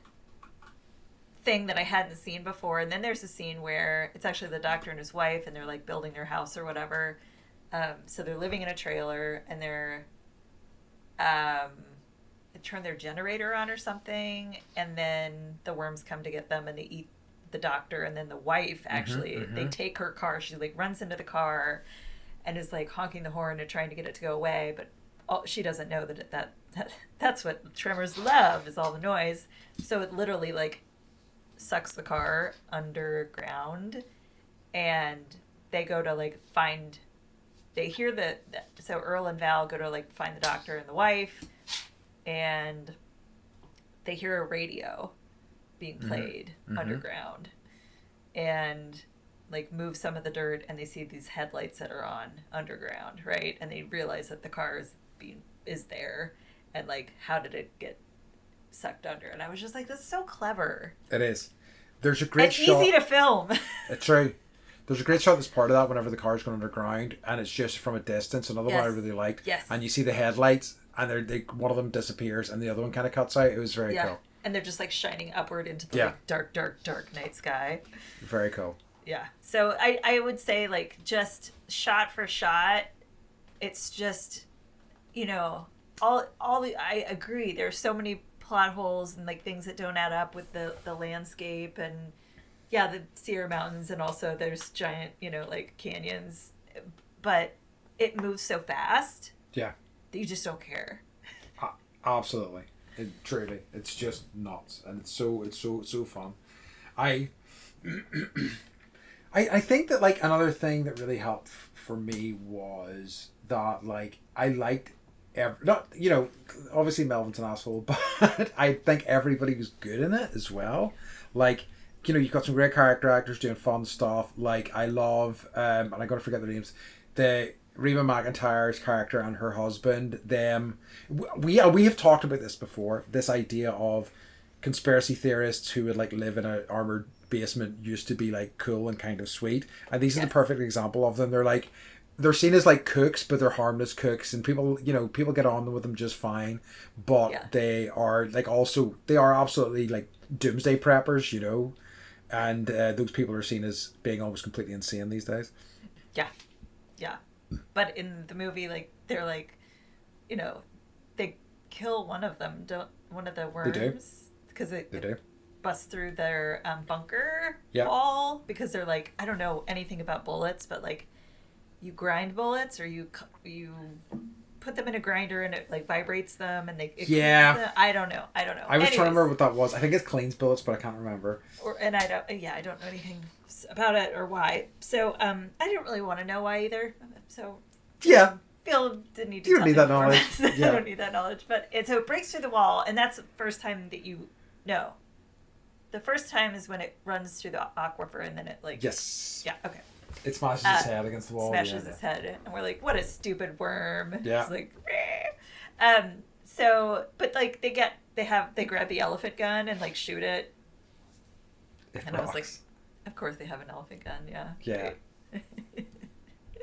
thing that I hadn't seen before. And then there's a scene where it's actually the doctor and his wife, and they're like building their house or whatever. So they're living in a trailer, and they're they turn their generator on or something, and then the worms come to get them, and they eat the doctor. And then the wife actually they take her car, she like runs into the car and is like honking the horn and trying to get it to go away, but she doesn't know that's what Tremors love, is all the noise. So it literally like sucks the car underground, and they go to like they hear so Earl and Val go to like find the doctor and the wife, and they hear a radio being played underground, and like move some of the dirt, and they see these headlights that are on underground, right? And they realize that the car is there, and like, how did it get sucked under? And I was just like, that's so clever. It is. There's a great shot. Easy to film. It's true. There's a great shot that's part of that whenever the car's going underground, and it's just from a distance. Another one I really liked. Yes. And you see the headlights, and one of them disappears, and the other one kind of cuts out. It was very cool. And they're just like shining upward into the like, dark, dark, dark night sky. Very cool. Yeah. So I would say, like, just shot for shot, it's just, you know, I agree. There's so many plot holes and like things that don't add up with the landscape, and the Sierra Mountains, and also there's giant, you know, like canyons, but it moves so fast. Yeah. That you just don't care. Absolutely. Truly, it's just nuts, and it's so fun. I think that like another thing that really helped for me was that like I liked not, you know, obviously Melvin's an asshole, but I think everybody was good in it as well. Like, you know, you've got some great character actors doing fun stuff. Like I love and I'm gonna forget their names. The Reba McEntire's character and her husband, we have talked about this before, this idea of conspiracy theorists who would like live in an armored basement used to be like cool and kind of sweet, and these are the perfect example of them. They're seen as like cooks, but they're harmless cooks, and people get on with them just fine, but they are absolutely like doomsday preppers, you know, and those people are seen as being almost completely insane these days. Yeah. But in the movie, like, they're like, you know, they kill one of them, one of the worms. They do. Because it busts through their bunker wall, because they're like, I don't know anything about bullets, but like, you grind bullets, or you put them in a grinder and it like vibrates them, and I don't know. I was trying to remember what that was. I think it's cleans bullets, but I can't remember. I don't know anything about it or why. So I didn't really want to know why either. So Phil didn't need to. You don't need that knowledge. I don't need that knowledge. But so it breaks through the wall, and that's the first time that you know. The first time is when it runs through the aquifer, and then it like okay. It smashes his head against the wall. Smashes his head, and we're like, "What a stupid worm!" Yeah. It's like, So, but like they grab the elephant gun and like shoot it, and I was like, "Of course they have an elephant gun, yeah." Yeah.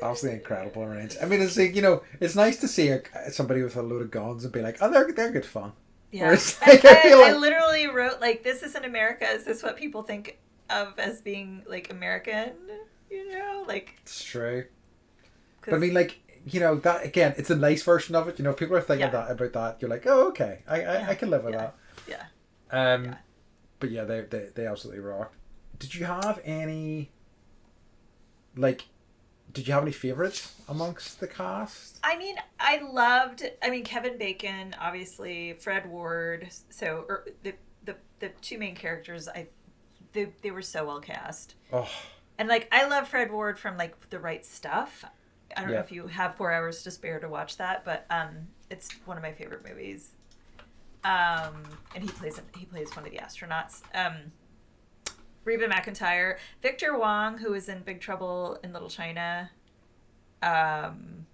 Absolutely incredible range. I mean, it's like, you know, it's nice to see somebody with a load of guns and be like, "Oh, they're good fun." Yeah. Like, I literally wrote like, "This isn't America. Is this what people think of as being like American?" You know, like, it's true. But I mean, like, you know, that again, it's a nice version of it. You know, if people are thinking about that, you're like, oh, okay, I can live with that. Yeah. But yeah, they absolutely rock. Did you have any, like, did you have any favorites amongst the cast? I mean, Kevin Bacon, obviously, Fred Ward. So the two main characters, they were so well cast. Oh. And like, I love Fred Ward from like The Right Stuff. I don't know Yeah. if you have 4 hours to spare to watch that, but it's one of my favorite movies. And he plays one of the astronauts. Reba McEntire, Victor Wong, who was in Big Trouble in Little China, and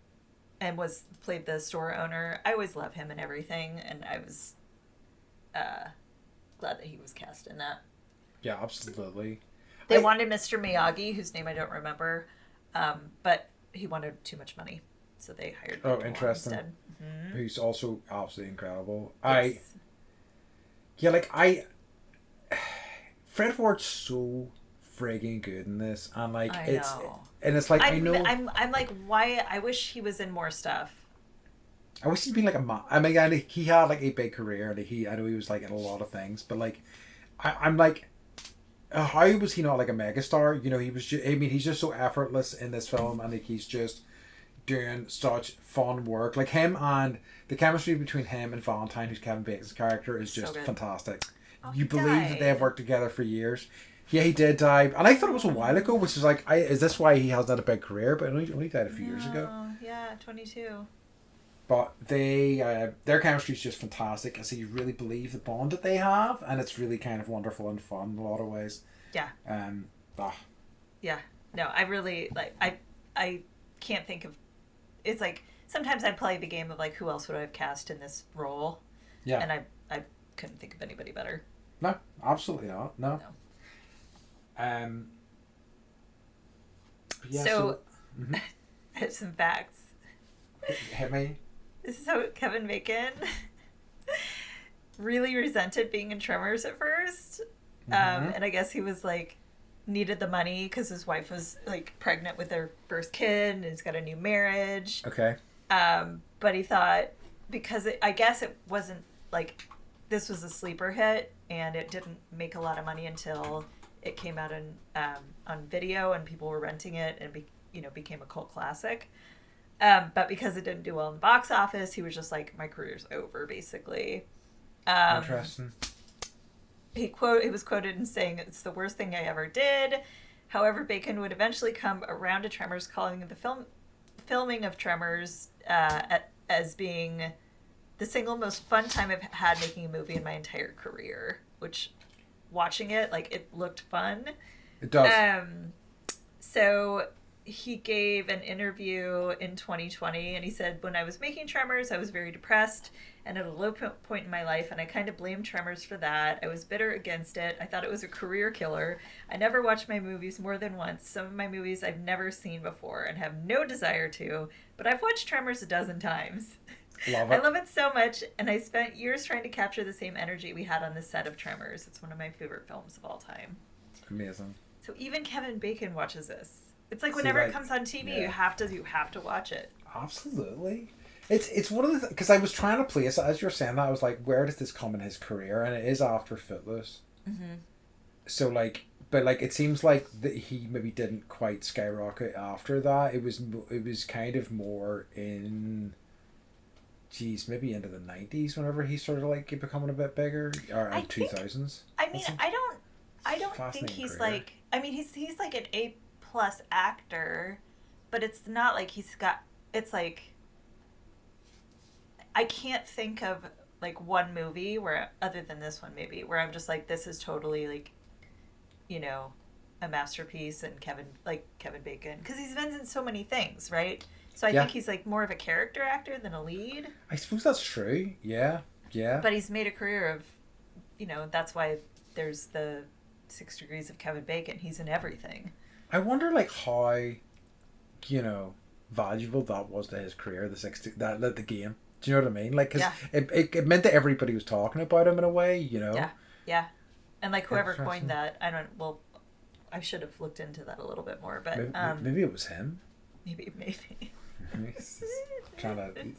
played the store owner. I always love him and everything, and I was glad that he was cast in that. Yeah, absolutely. They wanted Mr. Miyagi, whose name I don't remember, but he wanted too much money, so they hired Victor Wong interesting. instead. Mm-hmm. Who's also absolutely incredible. Yes. Fred Ward's so frigging good in this, and like I it's know. and it's like I'm like, why? I wish he was in more stuff. I wish he'd been like a man. I mean, he had like a big career. I know he was like in a lot of things, but like, I'm like, how was he not like a megastar? You know, he was. He's just so effortless in this film, and like he's just doing such fun work. Like him and the chemistry between him and Valentine, who's Kevin Bacon's character, is just fantastic. Oh, you believe that they have worked together for years. Yeah, he did die, and I thought it was a while ago, which is like, is this why he has not a big career? But only died a few years ago. Yeah, 22. But their chemistry is just fantastic. I see you really believe the bond that they have, and it's really kind of wonderful and fun in a lot of ways. Yeah. Yeah. No, I really like. I can't think of. It's like sometimes I play the game of like, who else would I have cast in this role? Yeah. And I couldn't think of anybody better. No, absolutely not. No. Yeah, so I have some facts. Hit me. So Kevin Bacon really resented being in Tremors at first. And I guess he was like, needed the money because his wife was like pregnant with their first kid and he's got a new marriage. Okay. But he thought, because I guess it wasn't like, this was a sleeper hit and it didn't make a lot of money until it came out on video and people were renting it and became a cult classic. But because it didn't do well in the box office, he was just like, my career's over, basically. Interesting. He was quoted in saying, "It's the worst thing I ever did." However, Bacon would eventually come around to Tremors, calling the filming of Tremors as being the single most fun time I've had making a movie in my entire career. Which, watching it, like, it looked fun. It does. So he gave an interview in 2020 and he said, when I was making Tremors, I was very depressed and at a low point in my life, and I kind of blamed Tremors for that. I was bitter against it. I thought it was a career killer. I never watched my movies more than once. Some of my movies I've never seen before and have no desire to, but I've watched Tremors a dozen times. Love it. I love it so much, and I spent years trying to capture the same energy we had on the set of Tremors. It's one of my favorite films of all time. Amazing. So even Kevin Bacon watches this. It's like whenever it comes on TV, you have to watch it. Absolutely. It's one of the because I was trying to place it as you were saying that. I was like, where does this come in his career? And it is after Footloose. Mm-hmm. So like, but like it seems like that he maybe didn't quite skyrocket after that. It was kind of more in, maybe into the 90s whenever he started like becoming a bit bigger, or 2000s. I mean, I don't think he's career. Like. I mean, he's like an A+ actor, but it's not like he's got. It's like, I can't think of like one movie where, other than this one maybe, where I'm just like, this is totally like, a masterpiece, and Kevin Bacon, because he's been in so many things, right? So I think he's like more of a character actor than a lead. I suppose that's true. Yeah. But he's made a career of, that's why there's the 6 Degrees of Kevin Bacon. He's in everything. I wonder like how, valuable that was to his career, the game. Do you know what I mean? Like, because it meant that everybody was talking about him in a way, Yeah. And like whoever coined that, I should have looked into that a little bit more, but maybe it was him. Maybe. Trying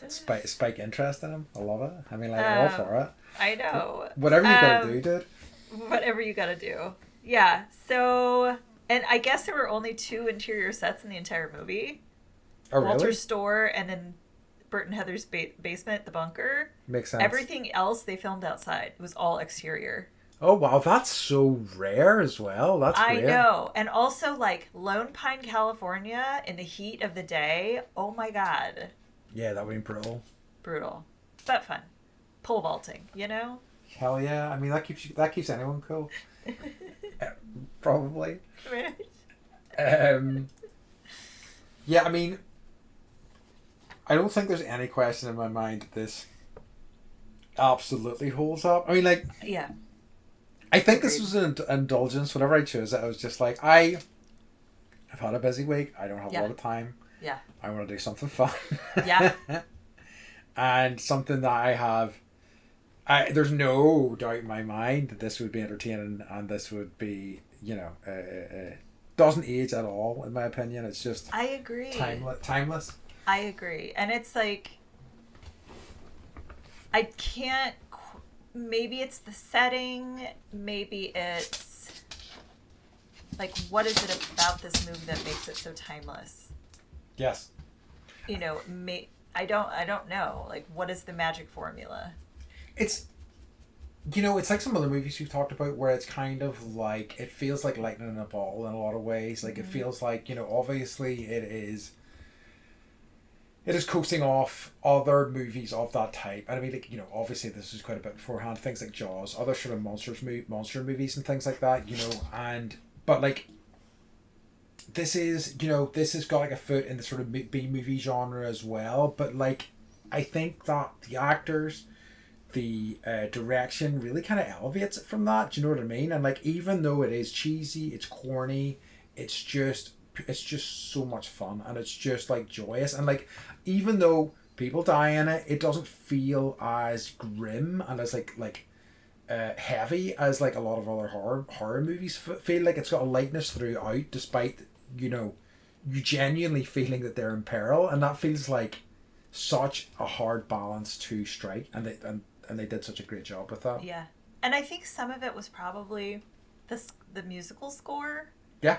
to spike interest in him. I love it. I mean, like, I'm all for it. I know. Whatever you gotta do, dude. Whatever you gotta do. Yeah. So And I guess there were only 2 interior sets in the entire movie. Oh, really? Walter's store and then Bert and Heather's basement, the bunker. Makes sense. Everything else they filmed outside. It was all exterior. Oh, wow. That's so rare as well. That's great. I know. And also, like, Lone Pine, California, in the heat of the day. Oh, my God. Yeah, that would be brutal. Brutal. But fun. Pole vaulting, you know? Hell yeah. I mean, that keeps anyone cool. Probably. Right. Yeah, I mean, I don't think there's any question in my mind that this absolutely holds up. I mean, like... Yeah. I think this was an indulgence. Whenever I chose it, I was just like, I've had a busy week. I don't have a lot of time. Yeah. I want to do something fun. Yeah. And something that I have... there's no doubt in my mind that this would be entertaining and this would be, you know, doesn't age at all, in my opinion. It's just... I agree. Timeless. I agree. And it's like... I can't... Maybe it's the setting. Maybe it's... Like, what is it about this movie that makes it so timeless? Yes. You know, I don't know. Like, what is the magic formula? It's... You know, it's like some other movies you've talked about where it's kind of like... It feels like lightning in a bottle in a lot of ways. Like, it feels like, you know, obviously it is coasting off other movies of that type. And I mean, like, you know, obviously this is quite a bit beforehand. Things like Jaws, other sort of monster movies and things like that, you know. But like, this has got like a foot in the sort of B-movie genre as well. But like, I think that the actors, the direction really kind of elevates it from that. Do you know what I mean? And like, even though it is cheesy, it's corny, it's just so much fun, and it's just like joyous, and like, even though people die in it, it doesn't feel as grim and as like heavy as like a lot of other horror movies feel. Like, it's got a lightness throughout, despite, you know, you genuinely feeling that they're in peril, and that feels like such a hard balance to strike, and they did such a great job with that. Yeah. And I think some of it was probably the musical score. Yeah.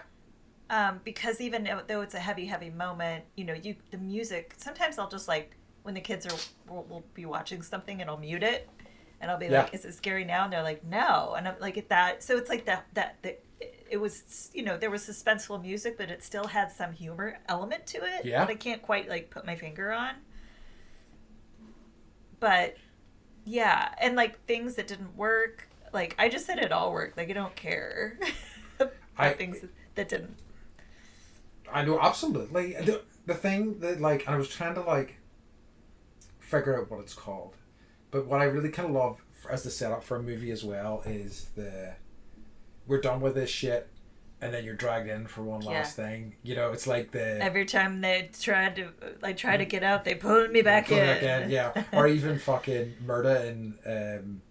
Because even though it's a heavy moment, you know, the music, sometimes I'll just like, when the kids will be watching something and I'll mute it and I'll be like, is it scary now? And they're like, no. And I'm like, at that. So it's like that it was, you know, there was suspenseful music, but it still had some humor element to it. Yeah. That I can't quite like put my finger on. But yeah. And like things that didn't work, like I just said it all worked. Like I don't care. Things that didn't. I know, absolutely. The thing that, like, and I was trying to, like, figure out what it's called. But what I really kind of love as the setup for a movie as well is we're done with this shit, and then you're dragged in for one last thing. You know, it's like every time they try to get out, they pull me back in. Yeah. Or even fucking Murda in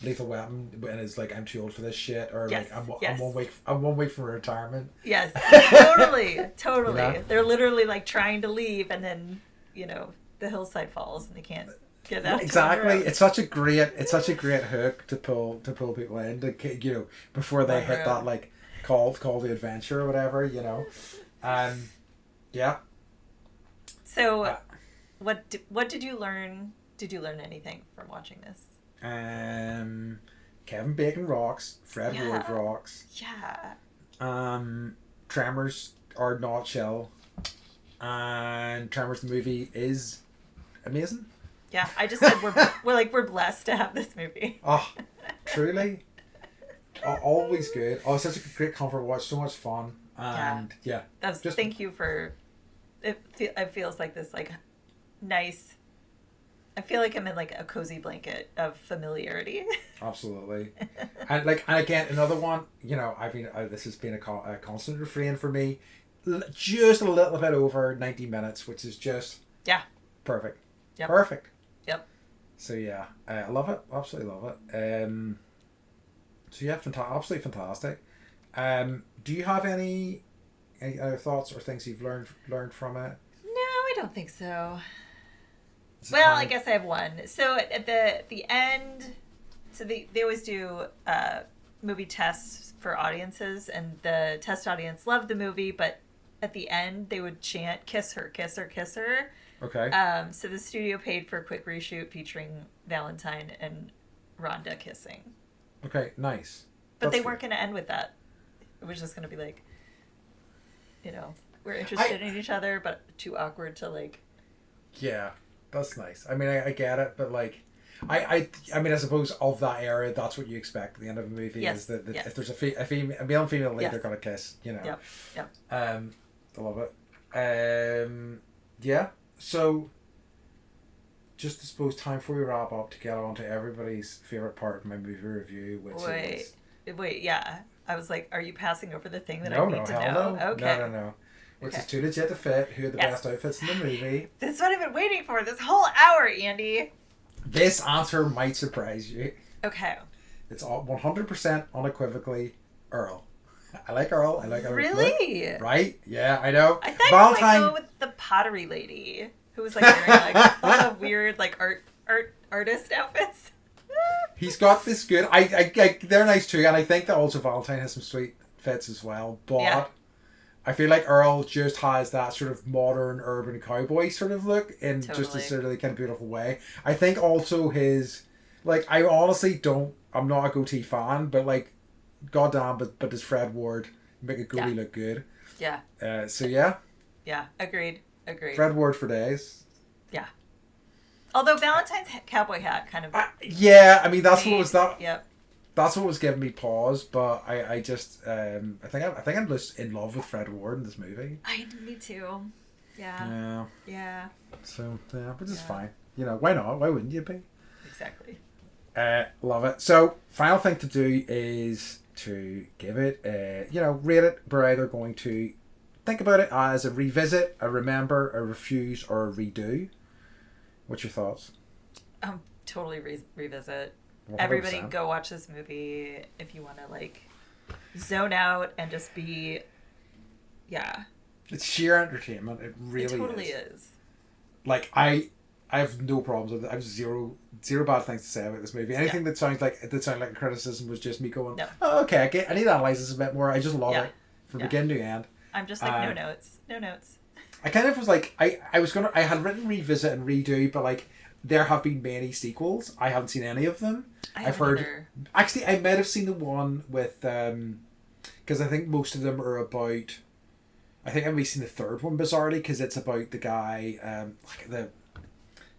Lethal Weapon, and it's like, I'm too old for this shit, or like I'm 1 week from retirement. Yes, totally. You know? They're literally like trying to leave, and then, you know, the hillside falls and they can't get out. Exactly. It's such a great hook to pull people in, to, you know, before they hit that like call to adventure or whatever, you know. Yeah. So, what did you learn? Did you learn anything from watching this? Kevin Bacon rocks. Fred Ward rocks. Yeah. Tremors are not chill. And Tremors the movie is amazing. Yeah, I just said we're blessed to have this movie. Oh, truly. Always good. Oh, such a great comfort watch. So much fun. And yeah. Thank you for. It feels like this like nice. I feel like I'm in like a cozy blanket of familiarity. Absolutely. And again, another one, you know, this has been a constant refrain for me. Just a little bit over 90 minutes, which is just perfect. Yep. Perfect. Yep. So yeah, I love it. Absolutely love it. So yeah, absolutely fantastic. Do you have any other thoughts or things you've learned from it? No, I don't think so. Well, I guess I have one. So at the end, so they always do movie tests for audiences, and the test audience loved the movie, but at the end they would chant, "Kiss her, kiss her, kiss her." Okay. So the studio paid for a quick reshoot featuring Valentine and Rhonda kissing. Okay, nice. But they weren't going to end with that. It was just going to be like, you know, we're interested in each other, but too awkward to like. Yeah, that's nice. I mean, I get it, but like, I mean, I suppose of that era, that's what you expect at the end of a movie. Yes. Is that Yes. if there's a male and female lead, Yes. they're gonna kiss. You know. Yep. Yep. I love it. Yeah. So, just I suppose time before we wrap up to get on to everybody's favorite part of my movie review, which is. Wait, yeah. I was like, are you passing over the thing that No, I need to hell know? no. Okay. No. Which is too legit to fit. Who are the best outfits in the movie? This is what I've been waiting for this whole hour, Andy. This answer might surprise you. Okay. It's all 100% unequivocally Earl. I like Earl. I like Earl. Really? Right? Yeah, I know. I thought you might go with the pottery lady who was like wearing like a lot of weird like artist outfits. He's got this good. I they're nice too, and I think that also Valentine has some sweet fits as well. But yeah. I feel like Earl just has that sort of modern urban cowboy sort of look in just a sort of kind of beautiful way. I think also his, like, I honestly I'm not a goatee fan, but like, goddamn, but does Fred Ward make a goatee look good? Yeah. So yeah. Yeah, agreed. Fred Ward for days. Yeah. Although Valentine's cowboy hat kind of. Yeah, I mean that's what was that. Yep. That's what was giving me pause, but I just I think I'm just in love with Fred Ward in this movie. Me too. Yeah. Yeah. So yeah, which is fine. You know, why not? Why wouldn't you be? Exactly. Love it. So final thing to do is to give it rate it. We're either going to think about it as a revisit, a remember, a refuse, or a redo. What's your thoughts? Totally revisit. 100%. Everybody go watch this movie if you want to like zone out and just be it's sheer entertainment. It really it totally is. Like I have no problems with it. I have zero bad things to say about this movie. Anything that sounds like a criticism was just me going, oh, okay, I need to analyze this a bit more. I just love it from beginning to end. I'm just like no notes. I kind of was like I had written revisit and redo, but like there have been many sequels. I haven't seen any of them. I've heard either. Actually I might have seen the one with because I think most of them are about. I think I've only seen the third one bizarrely because it's about the guy like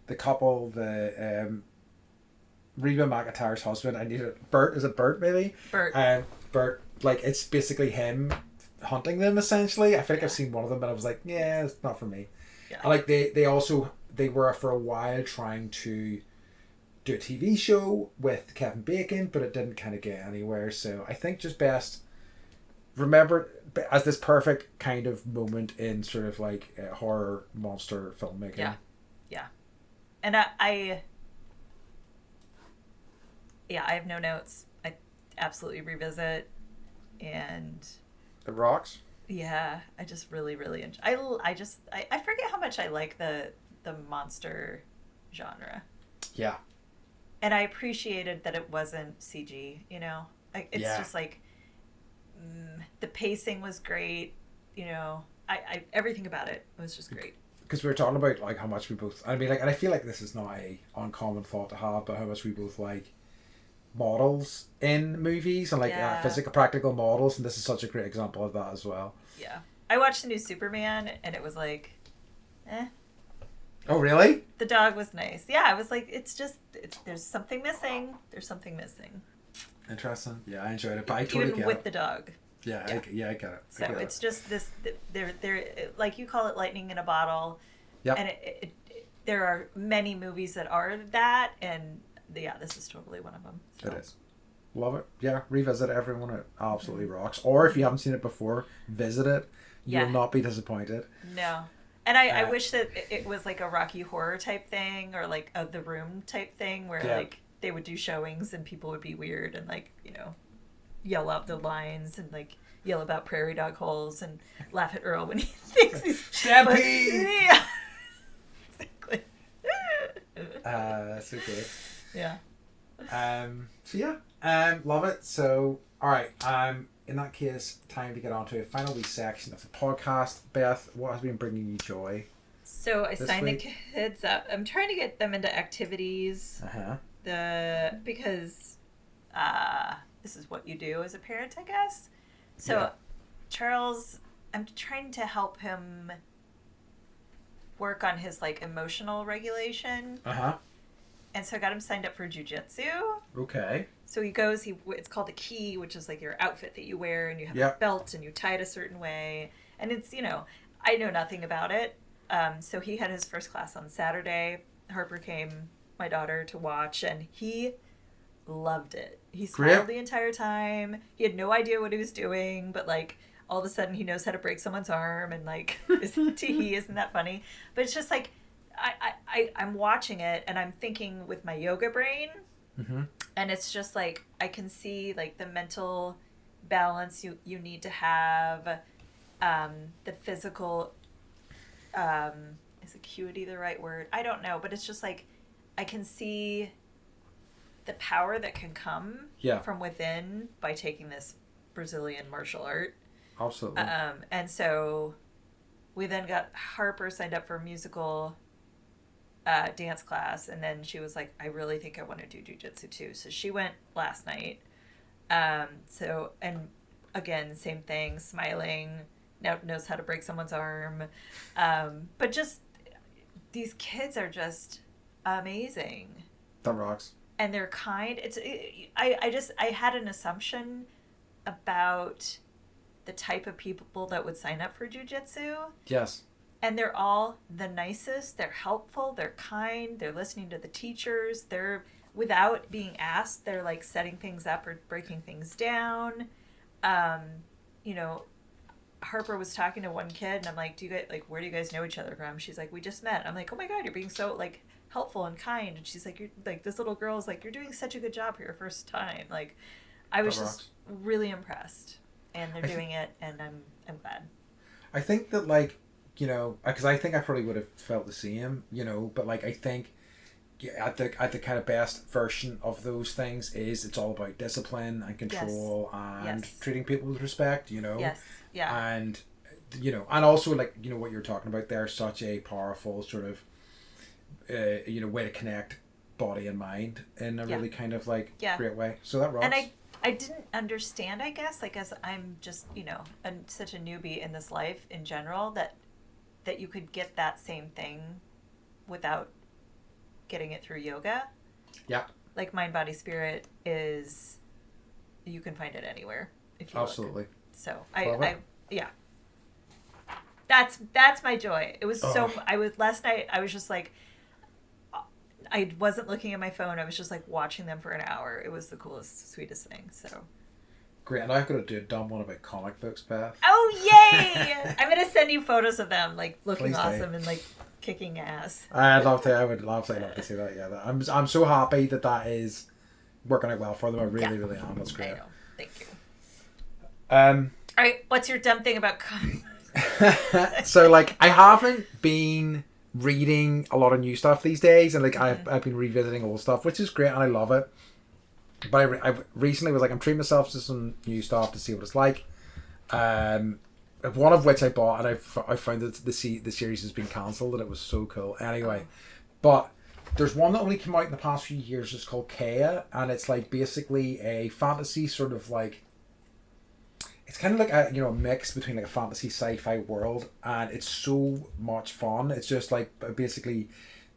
the couple Reba McEntire's husband. I need it. Bert, is it Bert maybe? Bert. Bert, like it's basically him hunting them essentially. I think I've seen one of them, but I was like, yeah, it's not for me. Yeah. And like they were for a while trying to do a TV show with Kevin Bacon, but it didn't kind of get anywhere. So I think just best remember as this perfect kind of moment in sort of like horror monster filmmaking. Yeah. And I have no notes. I absolutely revisit, and it rocks. Yeah, I just really enjoy. I forget how much I like the monster genre. Yeah. And I appreciated that it wasn't CG. You know, it's just like the pacing was great. You know, I everything about it was just great. Because we were talking about like how much we both. I mean, like, and I feel like this is not a uncommon thought to have, but how much we both like models in movies and like physical practical models, and this is such a great example of that as well. Yeah, I watched the new Superman, and it was like, Oh really? The dog was nice. Yeah, I was like, there's something missing. There's something missing. Interesting. Yeah, I enjoyed it, but I totally even get with it. the dog. Yeah, I get it. So it's just this. They're like you call it lightning in a bottle. Yeah. And there are many movies that are that, and this is totally one of them. So. It is. Love it. Yeah, revisit everyone. It absolutely rocks. Or if you haven't seen it before, visit it. You will not be disappointed. No. And I wish that it was like a Rocky Horror type thing, or like a The Room type thing, where like they would do showings and people would be weird and like, you know, yell out the lines and like yell about prairie dog holes and laugh at Earl when he thinks he's Stampede. Yeah. Exactly. That's okay. Yeah. So yeah, love it. So all right, in that case, time to get on to a final wee section of the podcast. Beth, what has been bringing you joy? So I this signed week? the kids up. I'm trying to get them into activities. Because this is what you do as a parent, I guess. So Yeah. Charles, I'm trying to help him work on his like emotional regulation. And so I got him signed up for jujitsu. Okay. So he goes, it's called a ki, which is like your outfit that you wear, and you have Yep. a belt and you tie it a certain way. And it's, I know nothing about it. So he had his first class on Saturday. Harper came, my daughter, to watch, and he loved it. He smiled the entire time. He had no idea what he was doing, but like all of a sudden he knows how to break someone's arm, and like, isn't that funny? But it's just like, I'm watching it and I'm thinking with my yoga brain, and it's just like I can see like the mental balance you need to have, the physical, is acuity the right word? I don't know, but it's just like I can see the power that can come from within by taking this Brazilian martial art. Absolutely. And so we then got Harper signed up for a musical dance class, and then she was like, I really think I want to do jujitsu too. So she went last night. And again, same thing, smiling, now knows how to break someone's arm. But just, these kids are just amazing. That rocks. And they're kind. I had an assumption about the type of people that would sign up for jujitsu. Yes. And they're all the nicest. They're helpful. They're kind. They're listening to the teachers. They're, without being asked, they're like setting things up or breaking things down. Harper was talking to one kid, and I'm like, where do you guys know each other from? She's like, we just met. I'm like, oh my God, you're being so like helpful and kind. And she's like, you're like, this little girl's like, you're doing such a good job for your first time. Like, I was just really impressed, and they're doing it, and I'm glad. I think that like, because I think I probably would have felt the same, but like I think at the kind of best version of those things is it's all about discipline and control and treating people with respect, Yes. Yeah. And and also like what you're talking about there, such a powerful sort of way to connect body and mind in a really kind of like great way. So that rocks. And I didn't understand, I guess, like as I'm just such a newbie in this life in general, that you could get that same thing without getting it through yoga. Yeah. Like mind, body, spirit is, you can find it anywhere if you absolutely look. So that's my joy. It was last night I was just like, I wasn't looking at my phone. I was just like watching them for an hour. It was the coolest, sweetest thing. So great. And I've got to do a dumb one about comic books, Beth. Oh yay! I'm gonna send you photos of them like looking awesome and like kicking ass. I'd love to. I would love to see that. Yeah, I'm so happy that is working out well for them. I really am. That's great. I know. Thank you. All right. What's your dumb thing about comics? So like I haven't been reading a lot of new stuff these days, and like I've been revisiting old stuff, which is great and I love it. But I recently was like, I'm treating myself to some new stuff to see what it's like. One of which I bought, and I found that the series has been cancelled, and it was so cool. Anyway, but there's one that only came out in the past few years. It's called Kea, and it's like basically a fantasy sort of like. It's kind of like a mix between like a fantasy sci-fi world, and it's so much fun. It's just like basically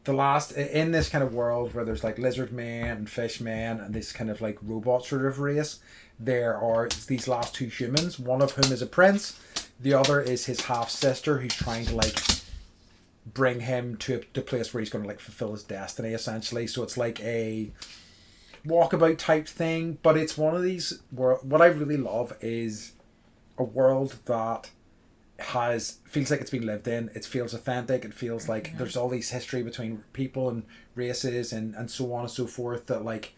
in this kind of world where there's like lizard men and fish men and this kind of like robot sort of race. There are these last two humans, one of whom is a prince, the other is his half sister who's trying to like bring him to the place where he's going to like fulfill his destiny essentially. So it's like a walkabout type thing, but it's one of these what I really love is a world that feels like it's been lived in. It feels authentic. It feels like there's all these history between people and races and so on and so forth that like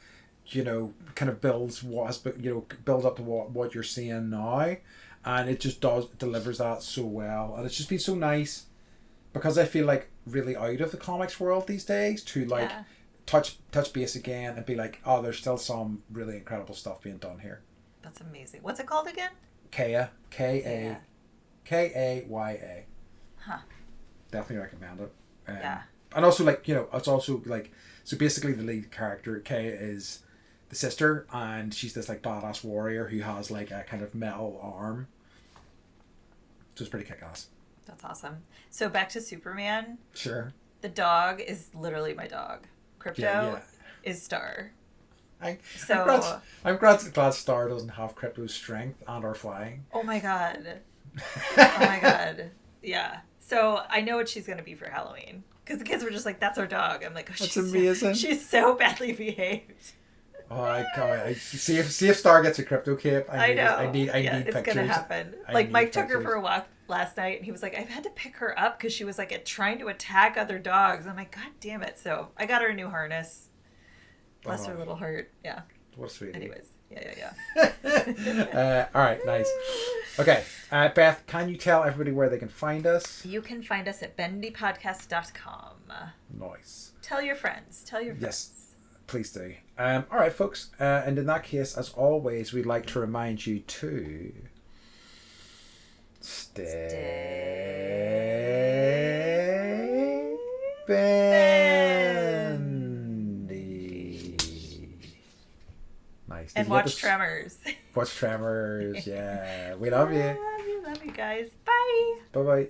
kind of builds builds up to what you're seeing now, and it just delivers that so well. And it's just been so nice because I feel like really out of the comics world these days to like touch base again and be like, oh, there's still some really incredible stuff being done here. That's amazing. What's it called again? Kaya. Kaya. Huh. Definitely recommend it. Yeah. And also, like, you know, it's also like, so basically the lead character, Kaya, is the sister, and she's this like badass warrior who has like a kind of metal arm. So it's pretty kick-ass. That's awesome. So back to Superman. Sure. The dog is literally my dog. Crypto is Star. I'm glad Star doesn't have Crypto's strength and or flying. Oh my god. Oh my god. Yeah. So I know what she's gonna be for Halloween, because the kids were just like, "That's our dog." I'm like, "Oh, that's amazing." She's so badly behaved. Oh, I see if Star gets a Crypto cape. I know. I need it's pictures. Gonna happen. Like Mike took her for a walk last night, and he was like, "I've had to pick her up because she was like trying to attack other dogs." I'm like, "God damn it!" So I got her a new harness. Bless her little heart. Yeah. What a sweetie. Anyways, yeah. All right, nice. Okay, Beth, can you tell everybody where they can find us? You can find us at bendypodcast.com. Nice. Tell your friends. Yes, please do. All right, folks. And in that case, as always, we'd like to remind you to stay bendy. Nice. And watch Tremors. Watch Tremors. Yeah, we love you. Love you guys. Bye. Bye.